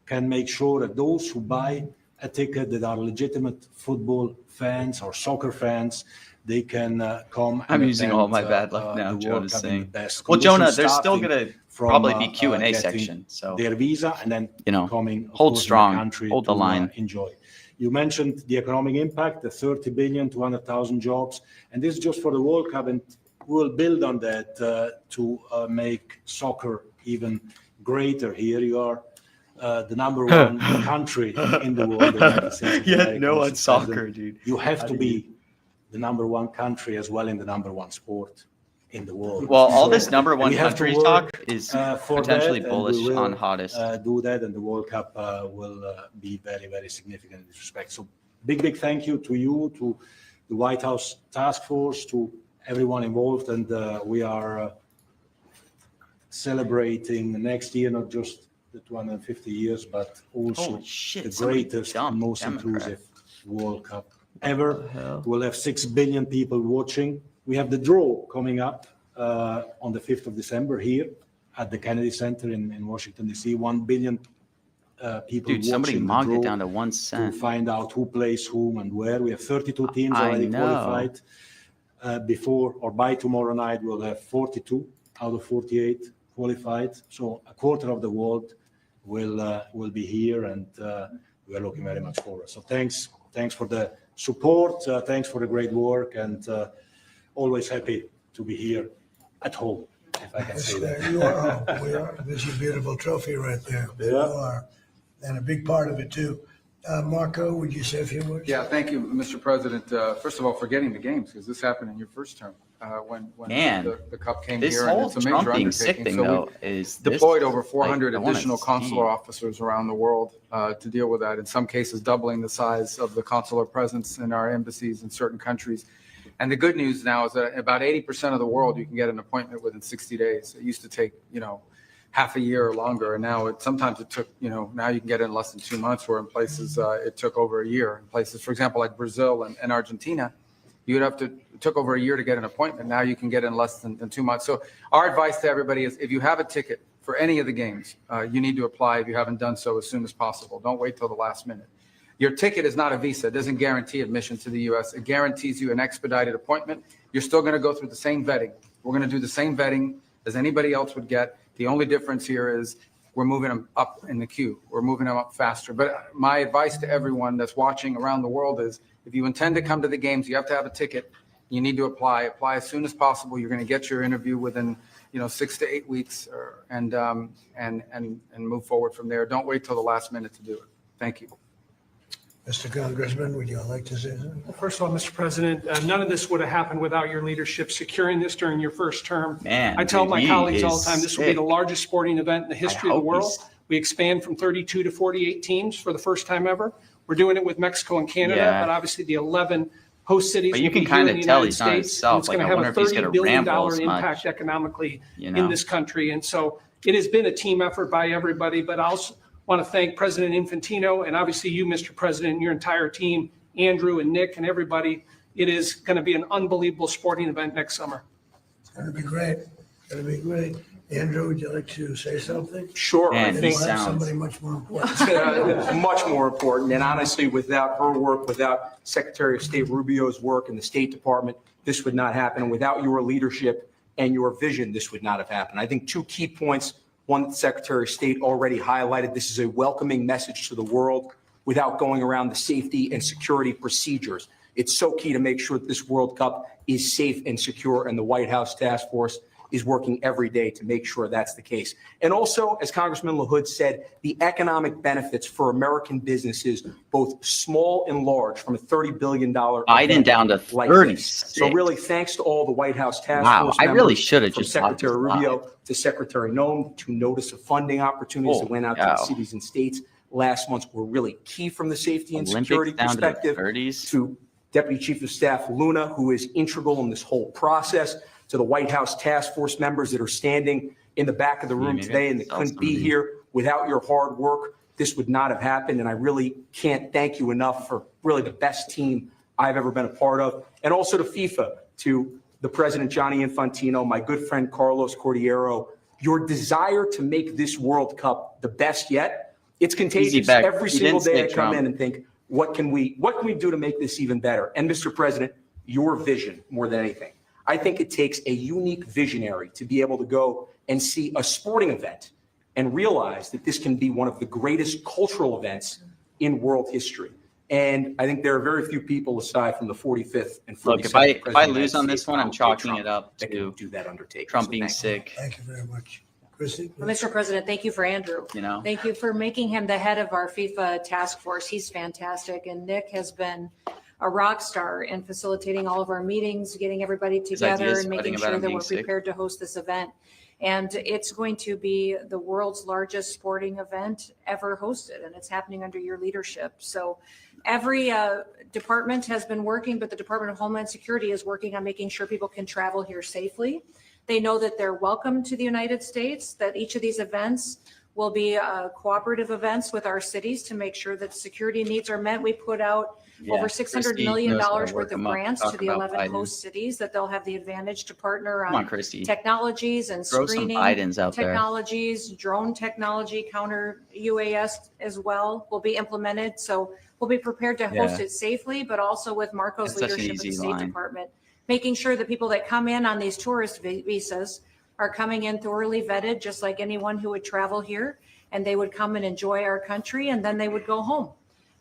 can make sure that those who buy a ticket that are legitimate football fans or soccer fans, they can come. I'm and using attend, all my bad luck now, the World Jonas Cup in saying. the best Well, conditions, Jonah, there's still starting going to from, probably be Q&A getting section. So, their visa and then coming, of hold course, in strong, the country hold the to, line. enjoy. You mentioned the economic impact, the 30 billion, 200,000 jobs, and this is just for the World Cup, and we'll build on that to make soccer even greater here. You are the number one country in the world, the United States of America. no Mr. on soccer, President. dude. You have to be the number one country as well in the number one sport in the world. Well, all So this number one we have to country work, talk is for potentially that, and bullish we will, on hottest. do that, and the World Cup will be very, very significant in this respect. So big thank you to you, to the White House task force, to everyone involved, and we are celebrating next year not just the 250 years, but also Holy shit, the somebody greatest dumped and most Democrat. inclusive World Cup ever. hell? We'll have 6 billion people watching. We have the draw coming up on the 5th of December here at the Kennedy Center in Washington, D.C. 1 billion people Dude, somebody watching the mocked it draw down to 1 to cent. find out who plays whom and where. We have 32 teams I already know. qualified. Before or by tomorrow night, we'll have 42 out of 48 qualified. So a quarter of the world will be here, and we are looking very much forward. So thanks for the support. Thanks for the great work, and always happy to be here at home, if I can say that. You are home. We are. There's your beautiful trophy right there. Yeah. You are. And a big part of it, too. Marco, would you say a few words? Yeah, thank you, Mr. President. First of all, for getting the games, because this happened in your first term when Man, the Cup came This here. And whole it's a major Trump being sick undertaking. thing, So we though, is this, deployed over 400 like, I wanna additional see. consular officers around the world to deal with that, in some cases doubling the size of the consular presence in our embassies in certain countries. And the good news now is that about 80% of the world, you can get an appointment within 60 days. It used to take, half a year or longer. And now sometimes it took, now you can get it in less than 2 months, where in places it took over a year. In places, for example, like Brazil and Argentina, it took over a year to get an appointment. Now you can get in less than 2 months. So our advice to everybody is, if you have a ticket for any of the games, you need to apply if you haven't done so as soon as possible. Don't wait till the last minute. Your ticket is not a visa. It doesn't guarantee admission to the U.S. It guarantees you an expedited appointment. You're still going to go through the same vetting. We're going to do the same vetting as anybody else would get. The only difference here is we're moving them up in the queue. We're moving them up faster. But my advice to everyone that's watching around the world is, if you intend to come to the games, you have to have a ticket. You need to apply. Apply as soon as possible. You're going to get your interview within 6 to 8 weeks, and move forward from there. Don't wait till the last minute to do it. Thank you. Mr. Congressman, would you like to say something? Well, first of all, Mr. President, none of this would have happened without your leadership securing this during your first term. Man, I tell dude, my he colleagues all is the time, this will be sick. the largest sporting event in the history of the hope world. he's- We expand from 32 to 48 teams for the first time ever. We're doing it with Mexico and Canada, Yeah. but obviously the 11 host cities But will you can be here kinda in the tell United he's not States. himself. And it's going Like, to I have wonder a if he's $30 gonna billion ramble as much, impact economically you know? in this country. And so it has been a team effort by everybody, but I also want to thank President Infantino and obviously you, Mr. President, and your entire team, Andrew and Nick and everybody. It is going to be an unbelievable sporting event next summer. It's going to be great. Gonna be great. Andrew, would you like to say something? Sure, I Man, And he think we'll have sounds- somebody much more important. much more important. And honestly, without her work, without Secretary of State Rubio's work in the State Department, this would not happen. And without your leadership and your vision, this would not have happened. I think 2 key points. One, the Secretary of State already highlighted. This is a welcoming message to the world without going around the safety and security procedures. It's so key to make sure that this World Cup is safe and secure, and the White House Task Force is working every day to make sure that's the case. And also, as Congressman LaHood said, the economic benefits for American businesses, both small and large, from a $30 billion Biden event down to like 36. this. So really, thanks to all the White House Task Wow, Force I really members, should have from just watched Secretary this live. Rubio to Secretary Noem, to notice of funding opportunities that went out to cow. the cities and states last month were really key from the safety and Olympics security down to the perspective. 30s. To Deputy Chief of Staff Luna, who is integral in this whole process, to the White House Task Force members that are standing in the back of the room maybe I today can and that sell couldn't some be of these. here. Without your hard work, this would not have happened. And I really can't thank you enough for really the best team I've ever been a part of. And also to FIFA, to the President Gianni Infantino, my good friend Carlos Cordiero, your desire to make this World Cup the best yet, it's contagious. Beck. Every You single didn't day I say come Trump. in and think, what can we do to make this even better? And Mr. President, your vision more than anything. I think it takes a unique visionary to be able to go and see a sporting event and realize that this can be one of the greatest cultural events in world history. And I think there are very few people aside from the 45th and 47th Look, if I President of the lose United on this States, one, I'm Donald J. chalking Trump, it up that can to do that undertaking. Trump So being thank you. sick. Thank you very much. Christie? Well, Mr. President, thank you for Andrew. You know? Thank you for making him the head of our FIFA task force. He's fantastic. And Nick has been a rock star in facilitating all of our meetings, getting everybody together ideas and spreading making about sure him that being we're sick. prepared to host this event. And it's going to be the world's largest sporting event ever hosted, and it's happening under your leadership. So every department has been working, but the Department of Homeland Security is working on making sure people can travel here safely. They know that they're welcome to the United States, that each of these events will be cooperative events with our cities to make sure that security needs are met. We put out over $600 Christie million knows how to work worth of them up. grants Talk to the about 11 Biden. host cities, that they'll have the advantage to partner Come on, on Christy. technologies and Throw some screening Bidens out there. technologies, drone technology, counter UAS as well will be implemented. So we'll be prepared to host Yeah. it safely, but also with Marco's That's such an leadership in the easy State line. Department, making sure that people that come in on these tourist visas are coming in thoroughly vetted, just like anyone who would travel here, and they would come and enjoy our country, and then they would go home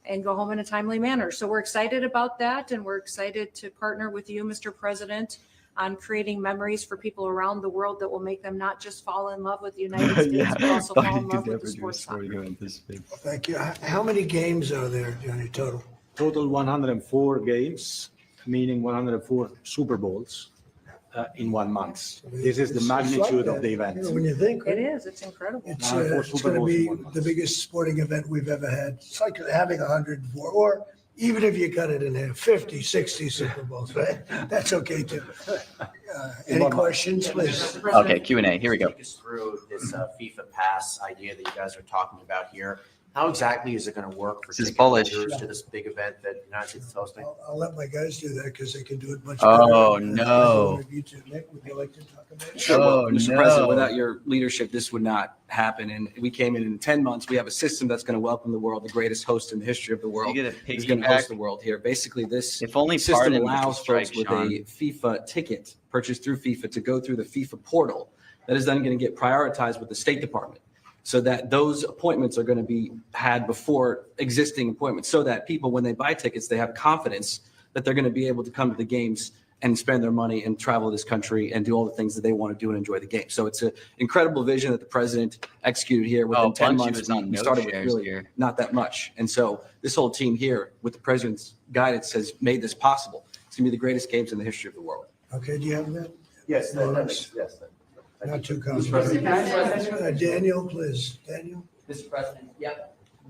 and go home in a timely manner. So we're excited about that, and we're excited to partner with you, Mr. President, on creating memories for people around the world that will make them not just fall in love with the United States, but also fall in love with the sport soccer. Thank you. How many games are there, Johnny, total? Total 104 games, meaning 104 Super Bowls in 1 month. This is the It's like magnitude that, of the you know, event. when you think. It is, it's incredible. It's, Now, for it's Super going to Bowls be in 1 month. the biggest sporting event we've ever had. It's like having 104, or even if you cut it in half, 50, 60 Super Bowls, right? That's okay too. Any questions, please? Okay, Q&A. Here we go. Take us through this FIFA pass idea that you guys are talking about here. How exactly is it going to work for This is ticket bullish. holders to this big event that the United States is hosting? I'll let my guys do that because they can do it much better. Oh, than no. one of you two. Nick, would you like to talk about it? Sure. Well, Oh, Mr. no. President, without your leadership, this would not happen. And we came in 10 months. We have a system that's going to welcome the world, the greatest host in the history of the world. You get a Is going to host piggyback. the world here. Basically, this If only system Pardon would allows just strike folks with Sean. a FIFA ticket purchased through FIFA to go through the FIFA portal. That is then going to get prioritized with the State Department, so that those appointments are going to be had before existing appointments, so that people, when they buy tickets, they have confidence that they're going to be able to come to the games and spend their money and travel this country and do all the things that they want to do and enjoy the game. So it's an incredible vision that the president executed here. Within 10 Bunchy months, was on we no started with shares really here. not that much. And so this whole team here, with the president's guidance, has made this possible. It's going to be the greatest games in the history of the world. Okay, do you have that? Yes, yes. Not too complicated. Daniel, please. Daniel? Mr. President, yeah,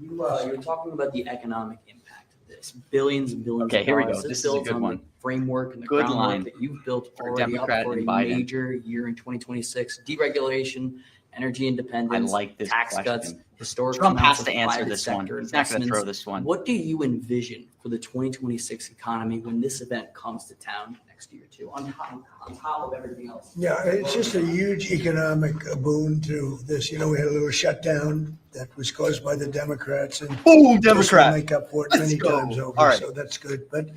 you're talking about the economic impact of this, billions and billions. Okay, of here we go. dollars. This is a builds good on one. the framework and the Good groundwork line that you've built for a already up Democrat for a and Biden. major year in 2026. Deregulation energy independence, like this tax cuts, question. historic Trump amounts has of to answer private this one. sector He's not going to throw investments. this one. What do you envision for the 2026 economy when this event comes to town next year, too, on top of everything else? Yeah, it's just a huge economic boon to this. You know, we had a little shutdown that was caused by the Democrats, and Boom, this will Democrat. make up for it Let's many go. times over. All right. So that's good. But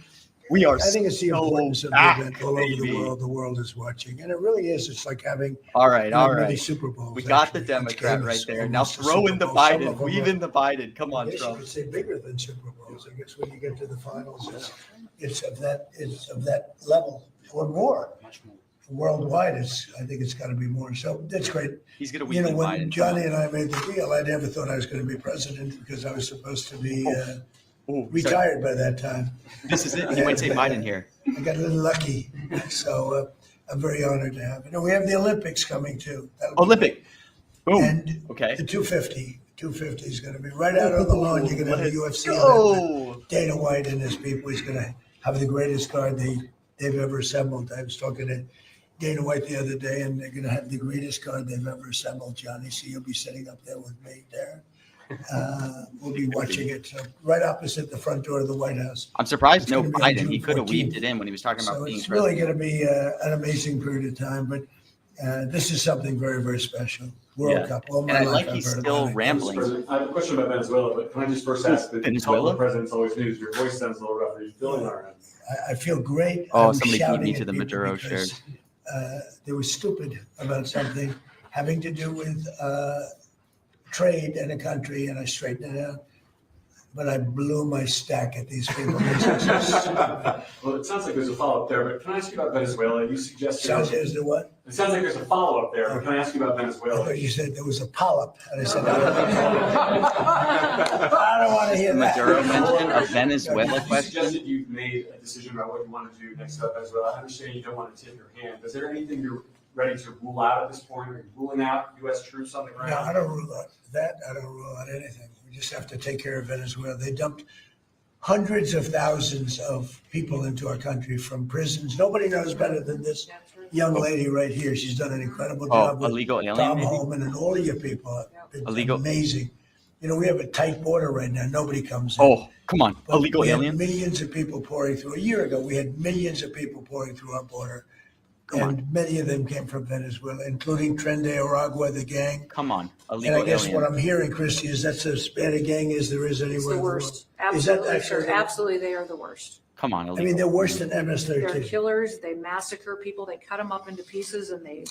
We are I think it's the so importance of the back, event all over the baby. world. The world is watching, and it really is. It's like having All right, all many right. Super Bowls. We got the actually. Each Democrat game right is there. Now almost a throw Super in the Bowl. Some Biden. of them Weave are- in the Biden. Come I on, guess you Trump. could say bigger than Super Bowls. I guess when you get to the finals, it's of that level or more. Worldwide, I think it's got to be more. So that's great. He's going to You weave know, in when Biden. Come Johnny on. and I made the deal, I never thought I was going to be president because I was supposed to be Ooh, retired by that time. This is it. You might say Biden here. I got a little lucky, so I'm very honored to have it. And we have the Olympics coming too. That'll be Olympic. Boom. And Okay. the 250 is going to be right out on the lawn. You're going to have a UFC event Go. with Dana White and his people. He's going to have the greatest card they've ever assembled. I was talking to Dana White the other day, and they're going to have the greatest card they've ever assembled, Johnny. So you'll be sitting up there with me there. We'll be watching it right opposite the front door of the White House. I'm surprised It's no gonna be on Biden. He June could have 14th. weaved it in when he was talking about So being it's really president. going to be an amazing period of time. But this is something very, very special. World Yeah. Cup. All my And I life like I've he's heard still about it. rambling. President, I have a question about Venezuela, but can I just first ask that Venezuela? the president's always news, your voice sounds a little rough. Are you feeling all right? I feel great. Oh, I'm somebody beat shouting me at to the people Maduro because, shares. they were stupid about something having to do with trade in a country, and I straightened it out. But I blew my stack at these people. Well, it sounds like there's a follow-up there, but can I ask you about Venezuela? You suggested. Sounds as the what? It sounds like there's a follow-up there, but can I ask you about I Venezuela? thought you said there was a polyp, and I said, I don't want to hear The that. Maduro mention of Venezuela You question. suggested you've made a decision about what you want to do next about Venezuela. I understand you don't want to tip your hand. Is there anything you're ready to rule out at this point? Are you ruling out U.S. troops on the ground? No, I don't rule out that. I don't rule out anything. We just have to take care of Venezuela. They dumped hundreds of thousands of people into our country from prisons. Nobody knows better than this young lady right here. She's done an incredible Oh, job with illegal alien, Tom maybe? Holman and all of your people. It's Illegal- amazing. You know, we have a tight border right now. Nobody comes in. Oh, come on. But Illegal we had alien? millions of people pouring through. A year ago, we had millions of people pouring through our border. Come and many of them came from Venezuela, including Tren de Aragua, the gang. Come on. And Illegal I guess what alien. I'm hearing, Christy, is that's as bad a gang as there is anywhere It's in the the world. worst. Is that Absolutely, actually sir. the- Absolutely, they are the worst. Come on. I Illegal. mean, they're worse than They're MS-13. killers. They massacre people. They cut them up into pieces and they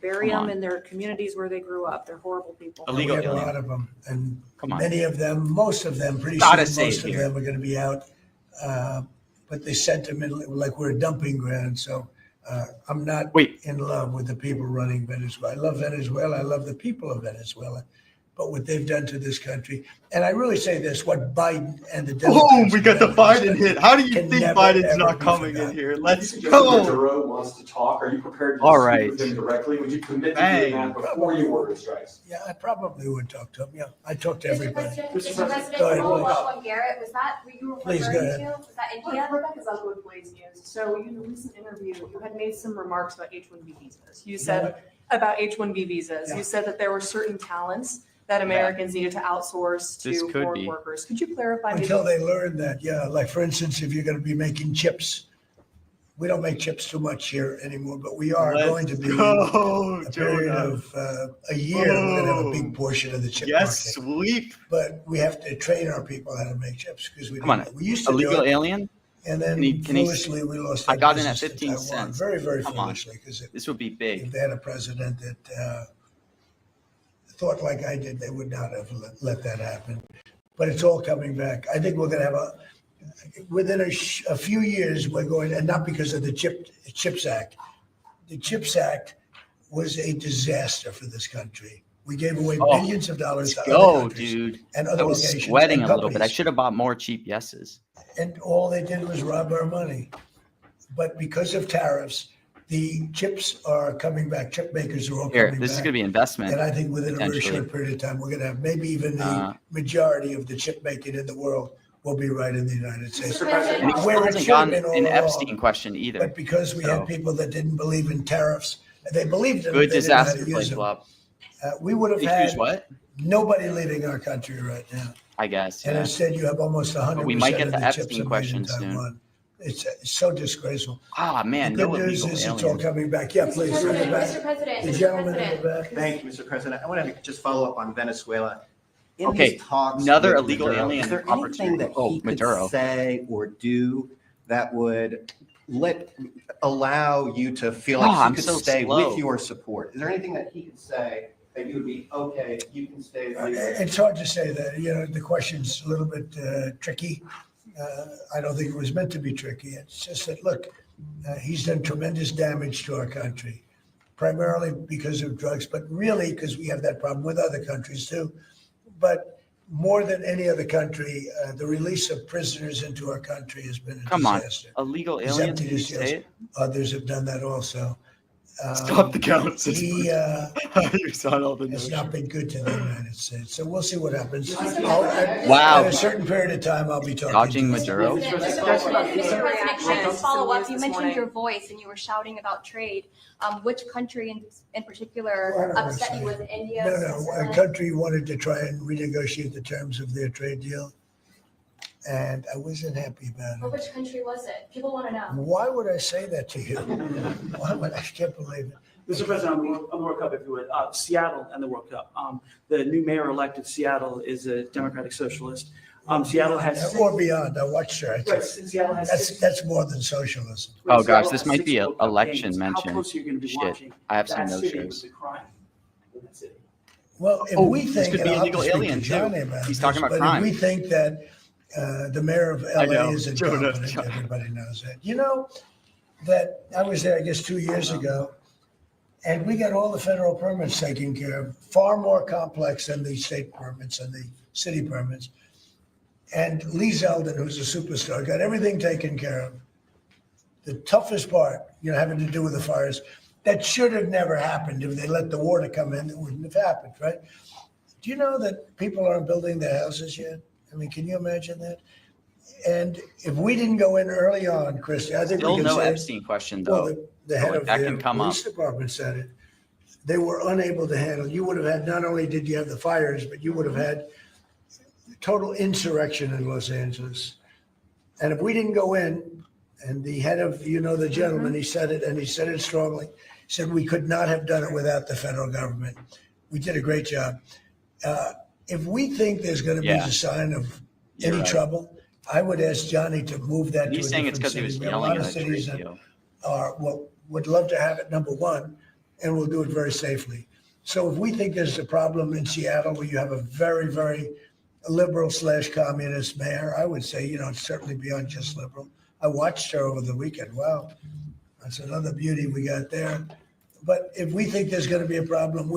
bury Come them on. in their communities where they grew up. They're horrible people. We Illegal have a alien. lot of them, and Come on. many of them, most of them, pretty Gotta soon, say most it of here. them are going to be out. But they sent them in like we're a dumping ground. So I'm not Wait. in love with the people running Venezuela. I love Venezuela. I love the people of Venezuela. But what they've done to this country, and I really say this, what Biden and the Democrats Boom, we got the have done to this Biden hit. country How do you can think never, Biden's ever not be coming in forgotten. here? You Let's suggested go. Maduro wants to talk. Are you prepared to All speak right. with him directly? Would you commit to Bang. doing that before you order strikes? Yeah, I probably would talk to him. Yeah, I talk to Mr. everybody. President, Mr. Mr. President, Go ahead, Roll please. Up on Garrett, was that what you were Please, go referring ahead. to? Was that India? Rebecca Zalko with Blaze News. So in a recent interview, you had made some remarks about H-1B visas. You said about H-1B visas, Yeah. you said that there were certain talents that Americans needed to outsource This to could foreign be. workers. Could you clarify? maybe- Until they learn that, yeah. Like, for instance, if you're going to be making chips, we don't make chips too much here anymore, but we are going to be Go, a period Jonah. of a year. We're going to have a big Boom. portion of the chip Yes, market. sweep. But we have to train our people how to make chips because we Come on. we used to Illegal do it, alien? and then Can he- foolishly we lost. I our got in at business 15 Taiwan. cents. Very, very Come on. foolishly because This would be if big. they had a president that thought like I did, they would not have let that happen. But it's all coming back. I think we're going to have within a few years, we're going, and not because of the CHIPS Act. The CHIPS Act was a disaster for this country. We gave away Oh, billions of dollars to other Go, countries dude. and I other was locations sweating and a little bit. I companies. should have bought more cheap yeses. And all they did was rob our money. But because of tariffs, the chips are coming back. Chip makers are all Here, coming this is back. going to be investment. And I think within a very potentially. short period of time, we're going to have maybe even the Uh, majority of the chip making in the world will be right in the United States. Mr. President, And he Where still it hasn't should have gotten been all an along. Epstein question either. But because we So- had people that didn't believe in tariffs, they believed in them, Good they didn't know how disaster to play use them. flop. We would have Excuse had what? nobody leaving our country right now. I guess. And Yeah. instead you have almost 100% But we might get of the the chips Epstein are made in question soon. Taiwan. It's so disgraceful. Ah, The man, good no news illegal is it's all aliens. coming back. Yeah, please, in the Mr. back. President, The Mr. gentleman in the President. back. Thank you, Mr. President. I want to just follow up on Venezuela. In Okay, his talks another with illegal Maduro, alien is there opportunity. anything that Oh, he could Maduro. say or do that would allow you to feel like I'm he could so stay slow. with your support? Is there anything that he could say that you would be, okay, you can stay with your It's hard to say that. The question's a little bit tricky. I don't think it was meant to be tricky. It's just that, look, he's done tremendous damage to our country, primarily because of drugs, but really because we have that problem with other countries too. But more than any other country, the release of prisoners into our country has been a Come on, disaster. illegal He's aliens. emptied Did you his say jails. it? Others have done that also. Stop the count. He You saw all the has notions. not been good to the United States. So we'll see what happens. Wow. At a certain period of time, I'll be talking. Dodging to him. Maduro. Mr. President, can I just follow up? You This mentioned morning. your voice and you were shouting about trade. Which country in particular Well, I don't wanna upset you? say. Was it India? No, a Switzerland? country wanted to try and renegotiate the terms of their trade deal, and I wasn't happy about Or it. which country was it? People want to know. Why would I say that to you? Why would I can't believe it? Mr. President, on the World Cup, if you would, Seattle and the World Cup. The new mayor-elect of Seattle is a Democratic Socialist. Seattle has. Or beyond. I watched her. Right, Seattle has. That's more than socialism. Oh, gosh, Seattle this has might 6 be an World Cup election games. mention. How close are you going to be Shit, watching I have seen that no city shows. with the crime in that city? Well, if Oh, we this think, could be and I'll illegal speak to alien, too. Johnny about He's this, talking about but crime. if we think that the mayor of I LA know. is Joe knows. incompetent, everybody knows that. You know that I was there, I guess, 2 years ago, and we got all the federal permits taken care of, far more complex than the state permits and the city permits. And Lee Zeldin, who's a superstar, got everything taken care of. The toughest part, having to do with the fires, that should have never happened. If they let the water come in, it wouldn't have happened, right? Do you know that people aren't building their houses yet? I mean, can you imagine that? And if we didn't go in early on, Christy, I think Still we can no say, Epstein question, well, though. the head Like, of that the can come police department said it. They were unable to handle. You would have had, not only did you have the fires, but you would have had total insurrection in Los Angeles. And if we didn't go in, and the head of, the gentleman, he said it, and he said it strongly, he said we could not have done it without the federal government. We did a great job. If we think there's going to be a sign of any trouble, I would ask Johnny to move that to a He's saying it's different because he was city. We have a yelling lot at of a trade cities that deal. would love to have it, number one, and we'll do it very safely. So if we think there's a problem in Seattle where you have a very, very liberal/communist mayor, I would say, it's certainly beyond just liberal. I watched her over the weekend. Wow, that's another beauty we got there. But if we think there's going to be a problem,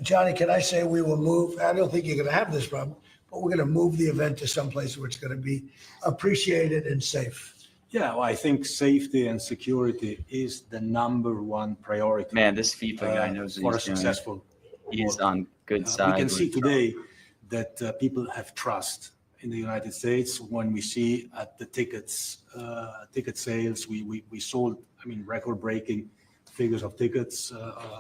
Johnny, can I say we will move? I don't think you're going to have this problem, but we're going to move the event to someplace where it's going to be appreciated and safe. Yeah, well, I think safety and security is the number one priority. Man, this FIFA guy knows for what a he's doing. successful. He's on good side. We can see with today that people have trust in the United States when we see at the ticket sales, we sold, record-breaking figures of tickets,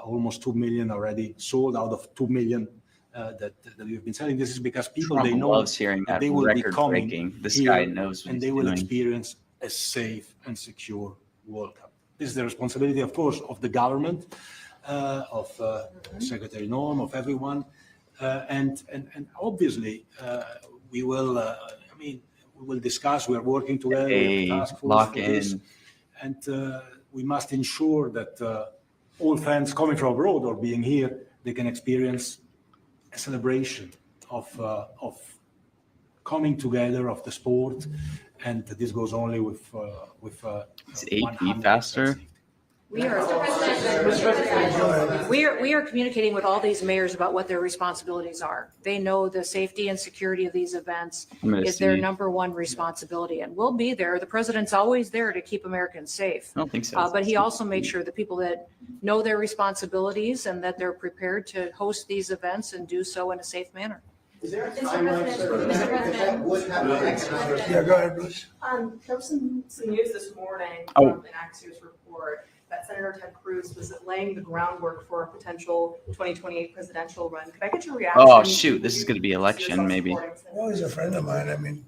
almost 2 million already sold out of 2 million that we've been selling. This is because people, Trump they know loves hearing that they will be coming record-breaking. This here guy knows what and he's they will doing. experience a safe and secure World Cup. This is the responsibility, of course, of the government, of Secretary Norm, of everyone. And obviously, we will, we will discuss, we are working together, we have a task force lock for this. in. And we must ensure that all fans coming from abroad or being here, they can experience a celebration of coming together of the sport. And this goes only with It's 8 feet faster. We are communicating with all these mayors about what their responsibilities are. They know the safety and security of these events is their number one responsibility, and we'll be there. The president's always there to keep Americans safe. I don't think so. But he also makes sure that people that know their responsibilities and that they're prepared to host these events and do so in a safe manner. Is there a Mr. timeline? President, Mr. President. Would happen. Yeah, go ahead, Bruce. There was some news this morning Oh. from an Axios report that Senator Ted Cruz was laying the groundwork for a potential 2028 presidential run. Could I get your reaction? Oh, shoot. This is going to be election, maybe. Well, he's a friend of mine. I mean,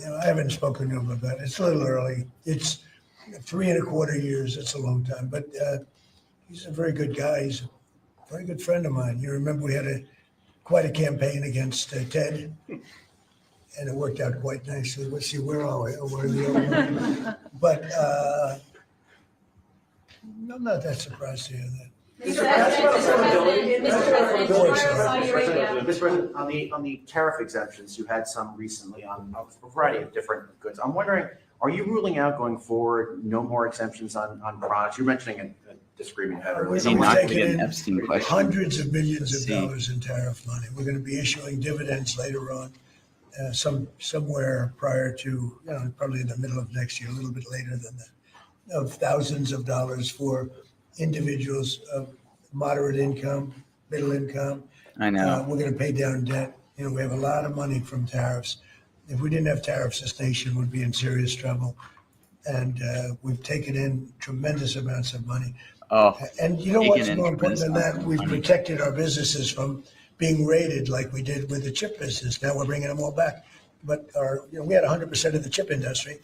I haven't spoken to him about it. It's a little early. It's 3.25 years. It's a long time, but he's a very good guy. He's a very good friend of mine. You remember we had quite a campaign against Ted, and it worked out quite nicely. Let's see, where are we? Oh, we're in the other one. But I'm not that surprised to hear that. Mr. President, on the tariff exemptions, you had some recently on a variety of different goods. I'm wondering, are you ruling out going forward no more exemptions on products? You're mentioning a disagreement. Is he not going to get an Epstein question? Hundreds of millions of dollars in tariff money. We're going to be issuing dividends later on, somewhere prior to, probably in the middle of next year, a little bit later than that, of thousands of dollars for individuals of moderate income, middle income. I know. We're going to pay down debt. We have a lot of money from tariffs. If we didn't have tariffs, this nation would be in serious trouble. And we've taken in tremendous amounts of money. Oh, and you know what's more important than that? We've protected our businesses from being raided like we did with the chip business. Now we're bringing them all back. But we had 100% of the chip industry,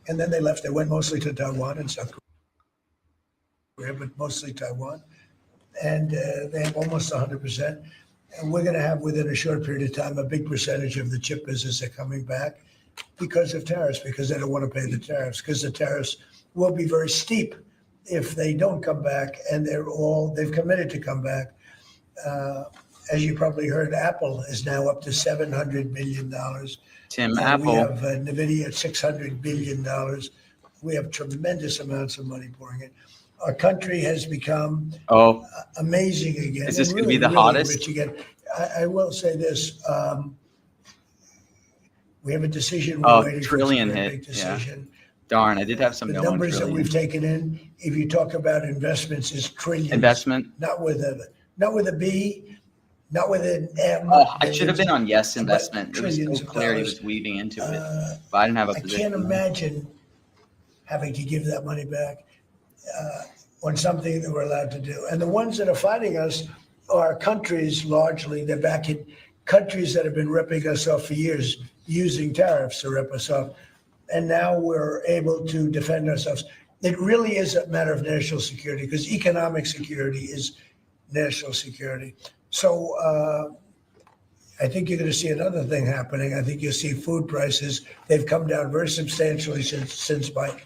and then they left. They went mostly to Taiwan and South Korea, but mostly Taiwan. And they have almost 100%. And we're going to have, within a short period of time, a big percentage of the chip business are coming back because of tariffs, because they don't want to pay the tariffs, because the tariffs will be very steep if they don't come back, and they've committed to come back. As you probably heard, Apple is now up to $700 billion. Apple. We have NVIDIA at $600 billion. We have tremendous amounts of money pouring in. Our country has become amazing again. Is this really, going to be the really hottest? Rich again. I will say this. We have a decision. We're waiting trillion for a hit. big decision. Yeah. Darn, I did have some. The numbers that we've taken in, if you talk about investments, is trillions. Investment? Not with a B, not with an M. Oh, I should have been on yes investment. It was trillions so of clear he dollars. was weaving into it. But I didn't have a I position. can't imagine having to give that money back on something that we're allowed to do. And the ones that are fighting us are countries largely. They're back in countries that have been ripping us off for years, using tariffs to rip us off. And now we're able to defend ourselves. It really is a matter of national security, because economic security is national security. So I think you're going to see another thing happening. I think you'll see food prices. They've come down very substantially since Mike.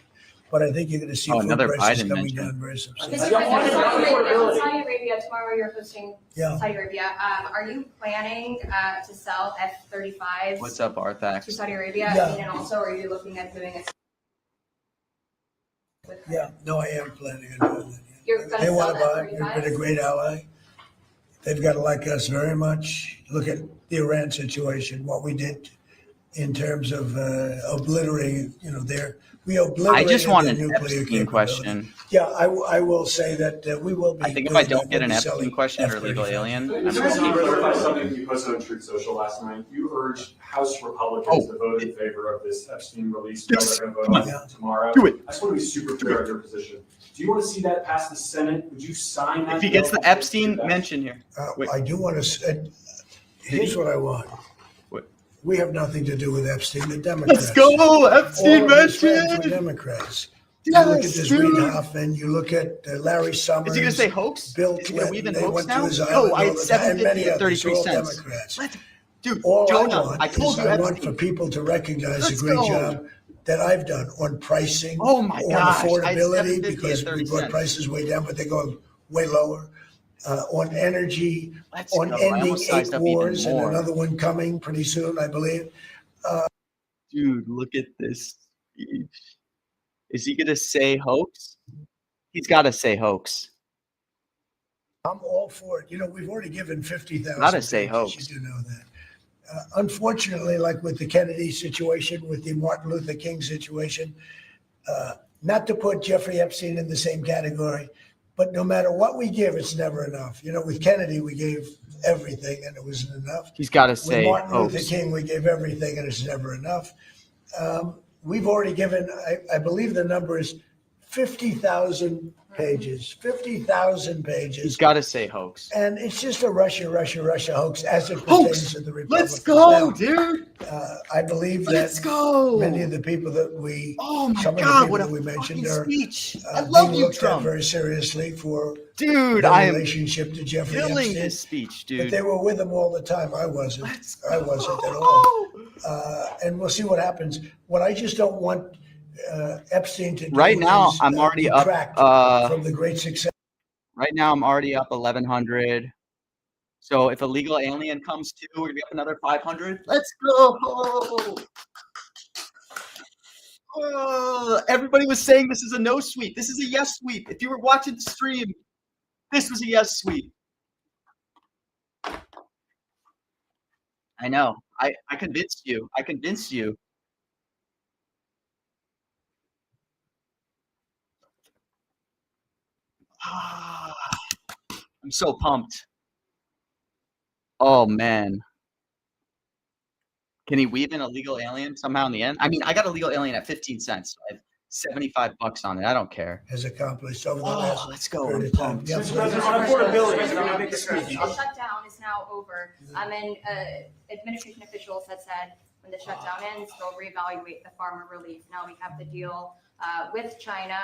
But I think you're going to see food prices coming down very substantially. Saudi Arabia, tomorrow you're hosting Saudi Arabia. Are you planning to sell F-35s? What's up, Arthax? To Saudi Arabia? Yeah. And also, are you looking at doing it? No, I am planning on doing that. You're going They to want sell to buy. They've been a F-35s? great ally. They've got to like us very much. Look at the Iran situation, what we did in terms of obliterating, we obliterated I just want their an nuclear Epstein capability. question. Yeah, I will say that we will be. I think if I doing don't that, get we'll an be Epstein selling question or illegal F-35. alien, I I'm just going want to to clarify something you posted on Truth Social last night. You urged House Republicans to vote in favor of this Epstein release bill they're going to vote on tomorrow. Do it. I just want to be super clear on your position. Do you want to see that pass the Senate? Would you sign that? If he gets bill? the Epstein mention here. I do want to. Here's what I want. What? We have nothing to do with Epstein. The Democrats. Let's go, Epstein All of his friends were mention. Democrats. Yes, you look at this dude. Reid Hoffman. You look at Larry Summers. Is he going to say hoax? Bill Is he going to weave in Clinton. They hoax went to now? his No, island I all had the time, and 750 many at others, 33 all cents. Democrats. Dude, All Jonah, I I told you I want Epstein. for people to recognize Let's the great go. job that I've done on pricing, Oh my on gosh, I had affordability, 750 because at we 30 brought cents. prices way down, but they're going way lower. On energy, Let's on go. I ending almost sized 8 up even wars, and more. another one coming pretty soon, I believe. Dude, look at this speech. Is he going to say hoax? He's got to say hoax. I'm all for it. We've already given 50,000. Gotta say pages. hoax. You do know that. Unfortunately, like with the Kennedy situation, with the Martin Luther King situation, not to put Jeffrey Epstein in the same category, but no matter what we give, it's never enough. With Kennedy, we gave everything and it wasn't enough. He's got to With say Martin hoax. Luther King, we gave everything and it's never enough. We've already given, I believe the number is 50,000 pages, 50,000 He's pages. got to say hoax. And it's just a Russia hoax as it pertains to the Republicans. Let's go, Now, dude. I believe Let's that go. many of the people that we, Oh my some of the God, people what a that we mentioned fucking are speech. I love being you, looked Trump. at very seriously for Dude, their I am relationship to Jeffrey killing Epstein. his speech, But dude. they were with him all the time. I wasn't. Let's I wasn't at all. And we'll see what happens. What I just don't want Epstein to do Right now, is I'm already up. detract from the great success. Right now, I'm already up 1,100. So if a legal alien comes too, we're gonna be up another 500. Let's go! Everybody was saying this is a no sweep. This is a yes sweep. If you were watching the stream, this was a yes sweep. I know. I convinced you. I convinced you. I'm so pumped. Oh man. Can he weave in a legal alien somehow in the end? I mean, I got a legal alien at 15 cents. So I have $75 on it. I don't care. Has accomplished over the Oh, last let's go. period I'm of time. pumped. Yeah, Mr. please. President, on affordability, Mr. we're gonna make The a speech. shutdown is now over. And administration officials had said when the shutdown ends, they'll reevaluate the farmer relief. Now we have the deal with China.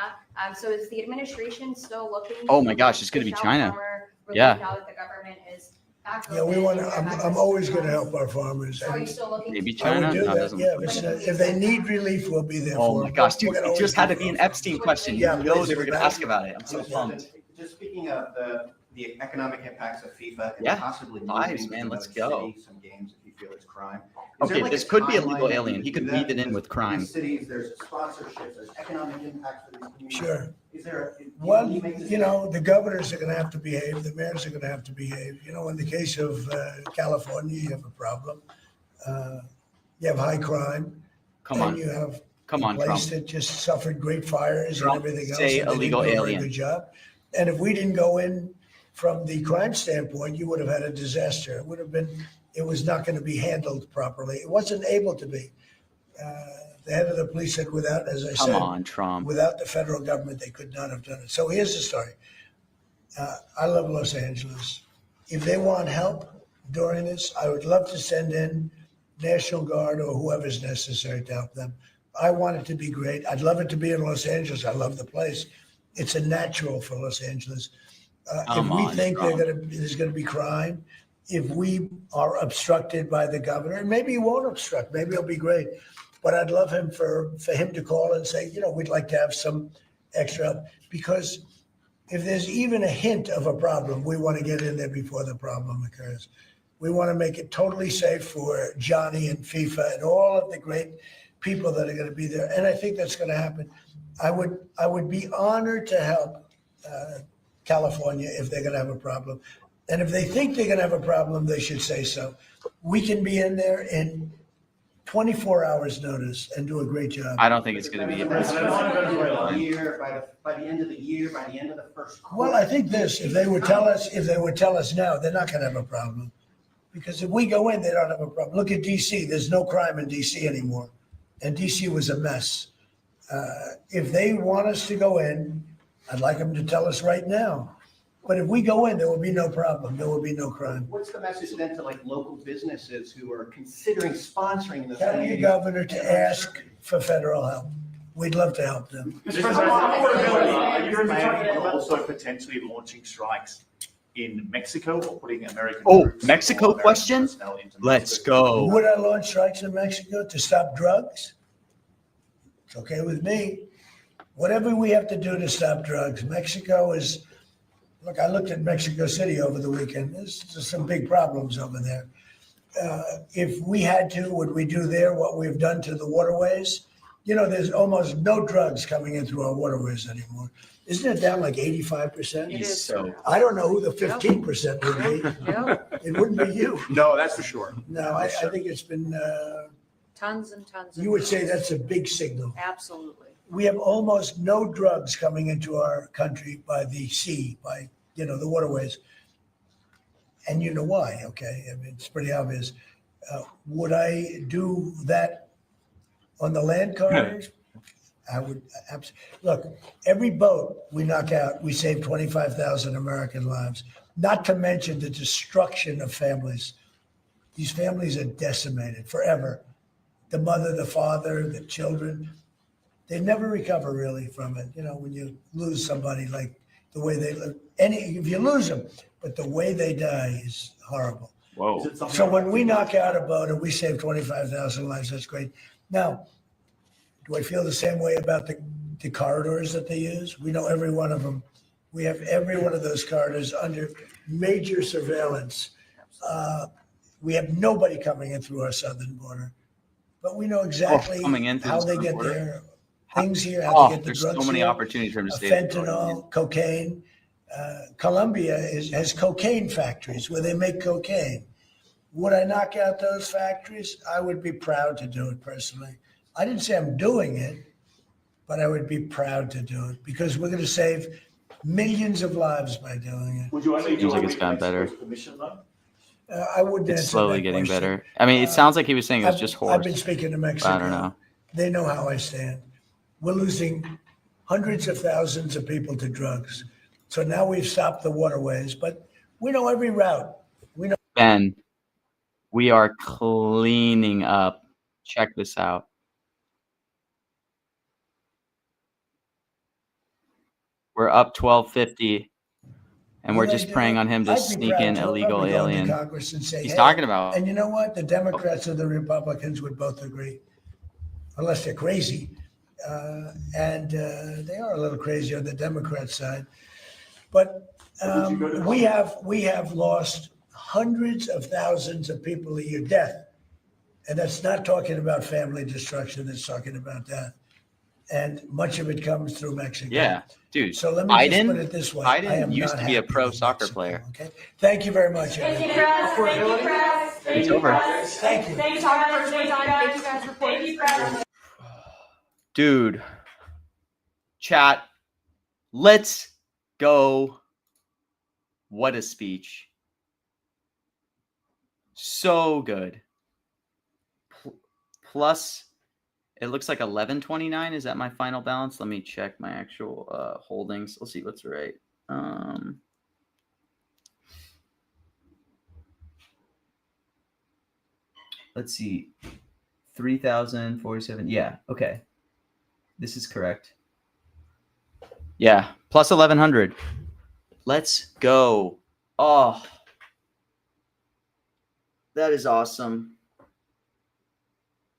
So is the administration still looking? Oh my gosh, it's gonna be push out China. farmer relief Yeah. Now that the government is back Yeah, open we want to. and we have I'm access always to going to funds? help our farmers. So are you And still looking? Maybe to- I would China? do No, it that. doesn't Yeah, look like if they need relief, we'll be there Oh for my them. gosh, dude, We're gonna it always just had to do be an for them. Epstein question. Yeah, You know please they were do gonna that. ask about it. I'm so pumped. Just speaking of the economic impacts of FIFA and Yeah, possibly vibes, moving man, to let's another go. city, some games if you feel it's crime. Is there Okay, like this could be a timeline legal that you alien. would He do could that? weave it in Because with crime. These cities, there's sponsorships, there's economic impacts for these communities. Sure. Is there? Well, you know, the governors are going to have to behave. The mayors are going to have to behave. You know, in the case of California, you have a problem. You have high crime. Come and on. you have Come a on, place Trump. that just suffered great fires Trump, and everything else. say and they illegal didn't do a very alien. good job. And if we didn't go in from the crime standpoint, you would have had a disaster. It would have been. It was not going to be handled properly. It wasn't able to be. The head of the police said, without, as I Come said, on, Trump. without the federal government, they could not have done it. So here's the story. I love Los Angeles. If they want help during this, I would love to send in National Guard or whoever's necessary to help them. I want it to be great. I'd love it to be in Los Angeles. I love the place. It's a natural for Los Angeles. If Come we on, think Trump. there's going to be crime, if we are obstructed by the governor, and maybe he won't obstruct, maybe it'll be great. But I'd love him for him to call and say, you know, we'd like to have some extra help. Because if there's even a hint of a problem, we want to get in there before the problem occurs. We want to make it totally safe for Johnny and FIFA and all of the great people that are going to be there. And I think that's going to happen. I would be honored to help California if they're going to have a problem. And if they think they're going to have a problem, they should say so. We can be in there in 24 hours notice and do a great job. I don't think it's going to be. By the end of the year, by the end of the first quarter. Well, I think this, if they would tell us now, they're not going to have a problem. Because if we go in, they don't have a problem. Look at DC. There's no crime in DC anymore. And DC was a mess. If they want us to go in, I'd like them to tell us right now. But if we go in, there will be no problem. There will be no crime. What's the message then to like local businesses who are considering sponsoring this? Tell your governor to ask for federal help. We'd love to help them. Mr. President, on affordability, are you planning on also potentially launching strikes in Mexico or putting American Oh, troops Mexico or American question? personnel into Let's Mexico? go. Would I launch strikes in Mexico to stop drugs? It's okay with me. Whatever we have to do to stop drugs. Mexico is, look, I looked at Mexico City over the weekend. There's some big problems over there. If we had to, would we do there what we've done to the waterways? You know, there's almost no drugs coming in through our waterways anymore. Isn't it down like 85%? It is. So I don't know who the 15% would be. Yep. It wouldn't be you. No, that's for sure. No, I think it's been, Tons and tons. you would say that's a big signal. Absolutely. We have almost no drugs coming into our country by the sea, by, you know, the waterways. And you know why, okay? I mean, it's pretty obvious. Would I do that on the land corridors? I would, look, every boat we knock out, we save 25,000 American lives, not to mention the destruction of families. These families are decimated forever. The mother, the father, the children, they never recover really from it. You know, when you lose somebody, like the way they live, if you lose them, but the way they die is horrible. Whoa. So when we knock out a boat and we save 25,000 lives, that's great. Now, do I feel the same way about the corridors that they use? We know every one of them. We have every one of those corridors under major surveillance. We have nobody coming in through our southern border, but we know exactly coming in through how the they southern get border? there. Things here, how Oh, they get the there's drugs so many here, opportunities for him to stay in Florida, man. fentanyl, cocaine. Colombia has cocaine factories where they make cocaine. Would I knock out those factories? I would be proud to do it personally. I didn't say I'm doing it, but I would be proud to do it because we're going to save millions of lives by doing it. Would you also Seems like it's gotten better. permission though? I wouldn't It's answer slowly that getting question. better. I mean, it sounds like he was saying it was just I've been horse. speaking to but Mexico. I don't know. They know how I stand. We're losing hundreds of thousands of people to drugs. So now we've stopped the waterways, but we know every route. We know. Ben, we are cleaning up. Check this out. We're up 1250, and we're Will I just do preying it? on him to I'd be sneak proud in to. I'd illegal probably go into alien. Congress and say, He's hey, talking about. and you know what? The Democrats and the Republicans would both agree, unless they're crazy. And they are a little crazy on the Democrat side. But we have lost hundreds of thousands of people a year, death. And that's not talking about family destruction, that's talking about death. And much of it comes through Mexico. Yeah, dude. So let me just Biden, put it this way. I Biden am used not to be a happy pro with soccer Mexico, player. Okay. Thank you very much. Thank you, everyone. press. Thank you, press. It's over. Thank you. Thank you, Congress. Thank you, guys. Thank you, press. Dude, chat, let's go. What a speech. So good. Plus, it looks like 1129. Is that my final balance? Let me check my actual holdings. Let's see what's right. Let's see. 3,047. Yeah, okay. This is correct. Yeah, plus 1,100. Let's go. Oh, that is awesome.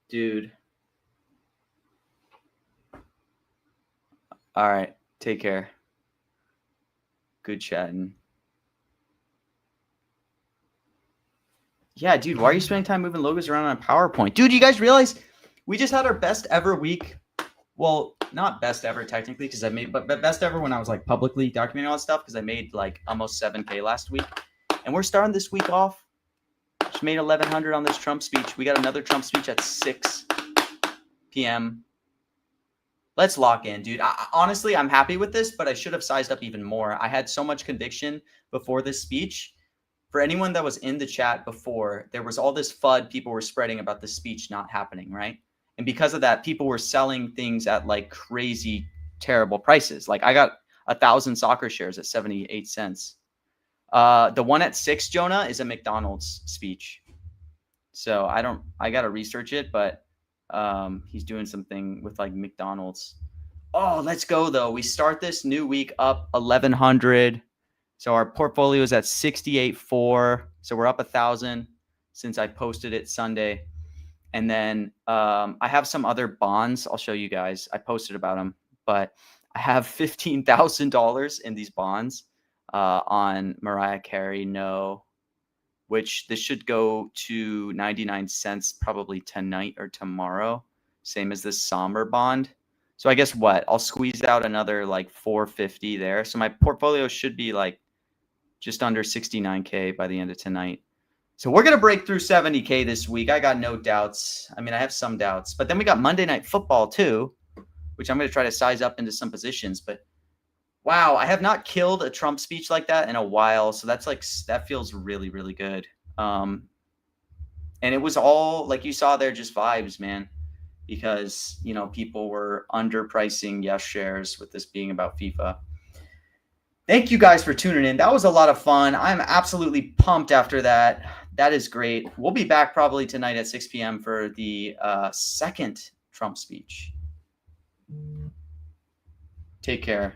Dude. All right, take care. Good chatting. Yeah, dude, why are you spending time moving logos around on a PowerPoint? Dude, you guys realize we just had our best ever week. Well, not best ever technically because I made, but best ever when I was like publicly documenting all that stuff because I made like almost 7K last week. And we're starting this week off. Just made 1,100 on this Trump speech. We got another Trump speech at 6 p.m. Let's lock in, dude. Honestly, I'm happy with this, but I should have sized up even more. I had so much conviction before this speech. For anyone that was in the chat before, there was all this FUD people were spreading about the speech not happening, right? And because of that, people were selling things at like crazy, terrible prices. Like I got 1,000 soccer shares at 78 cents. The one at 6, Jonah, is a McDonald's speech. So I got to research it, but he's doing something with like McDonald's. Oh, let's go though. We start this new week up 1,100. So our portfolio is at 68.4. So we're up 1,000 since I posted it Sunday. And then I have some other bonds. I'll show you guys. I posted about them, but I have $15,000 in these bonds on Mariah Carey. No, which this should go to 99 cents probably tonight or tomorrow. Same as this Somber bond. So I guess what? I'll squeeze out another like 450 there. So my portfolio should be like just under 69K by the end of tonight. So we're going to break through 70K this week. I got no doubts. I mean, I have some doubts. But then we got Monday Night Football too, which I'm going to try to size up into some positions. But wow, I have not killed a Trump speech like that in a while. So that's like, that feels really, really good. And it was all, like you saw there, just vibes, man. because, you know, people were underpricing Yes shares with this being about FIFA. Thank you guys for tuning in. That was a lot of fun. I'm absolutely pumped after that. That is great. We'll be back probably tonight at 6 p.m. for the second Trump speech. Take care.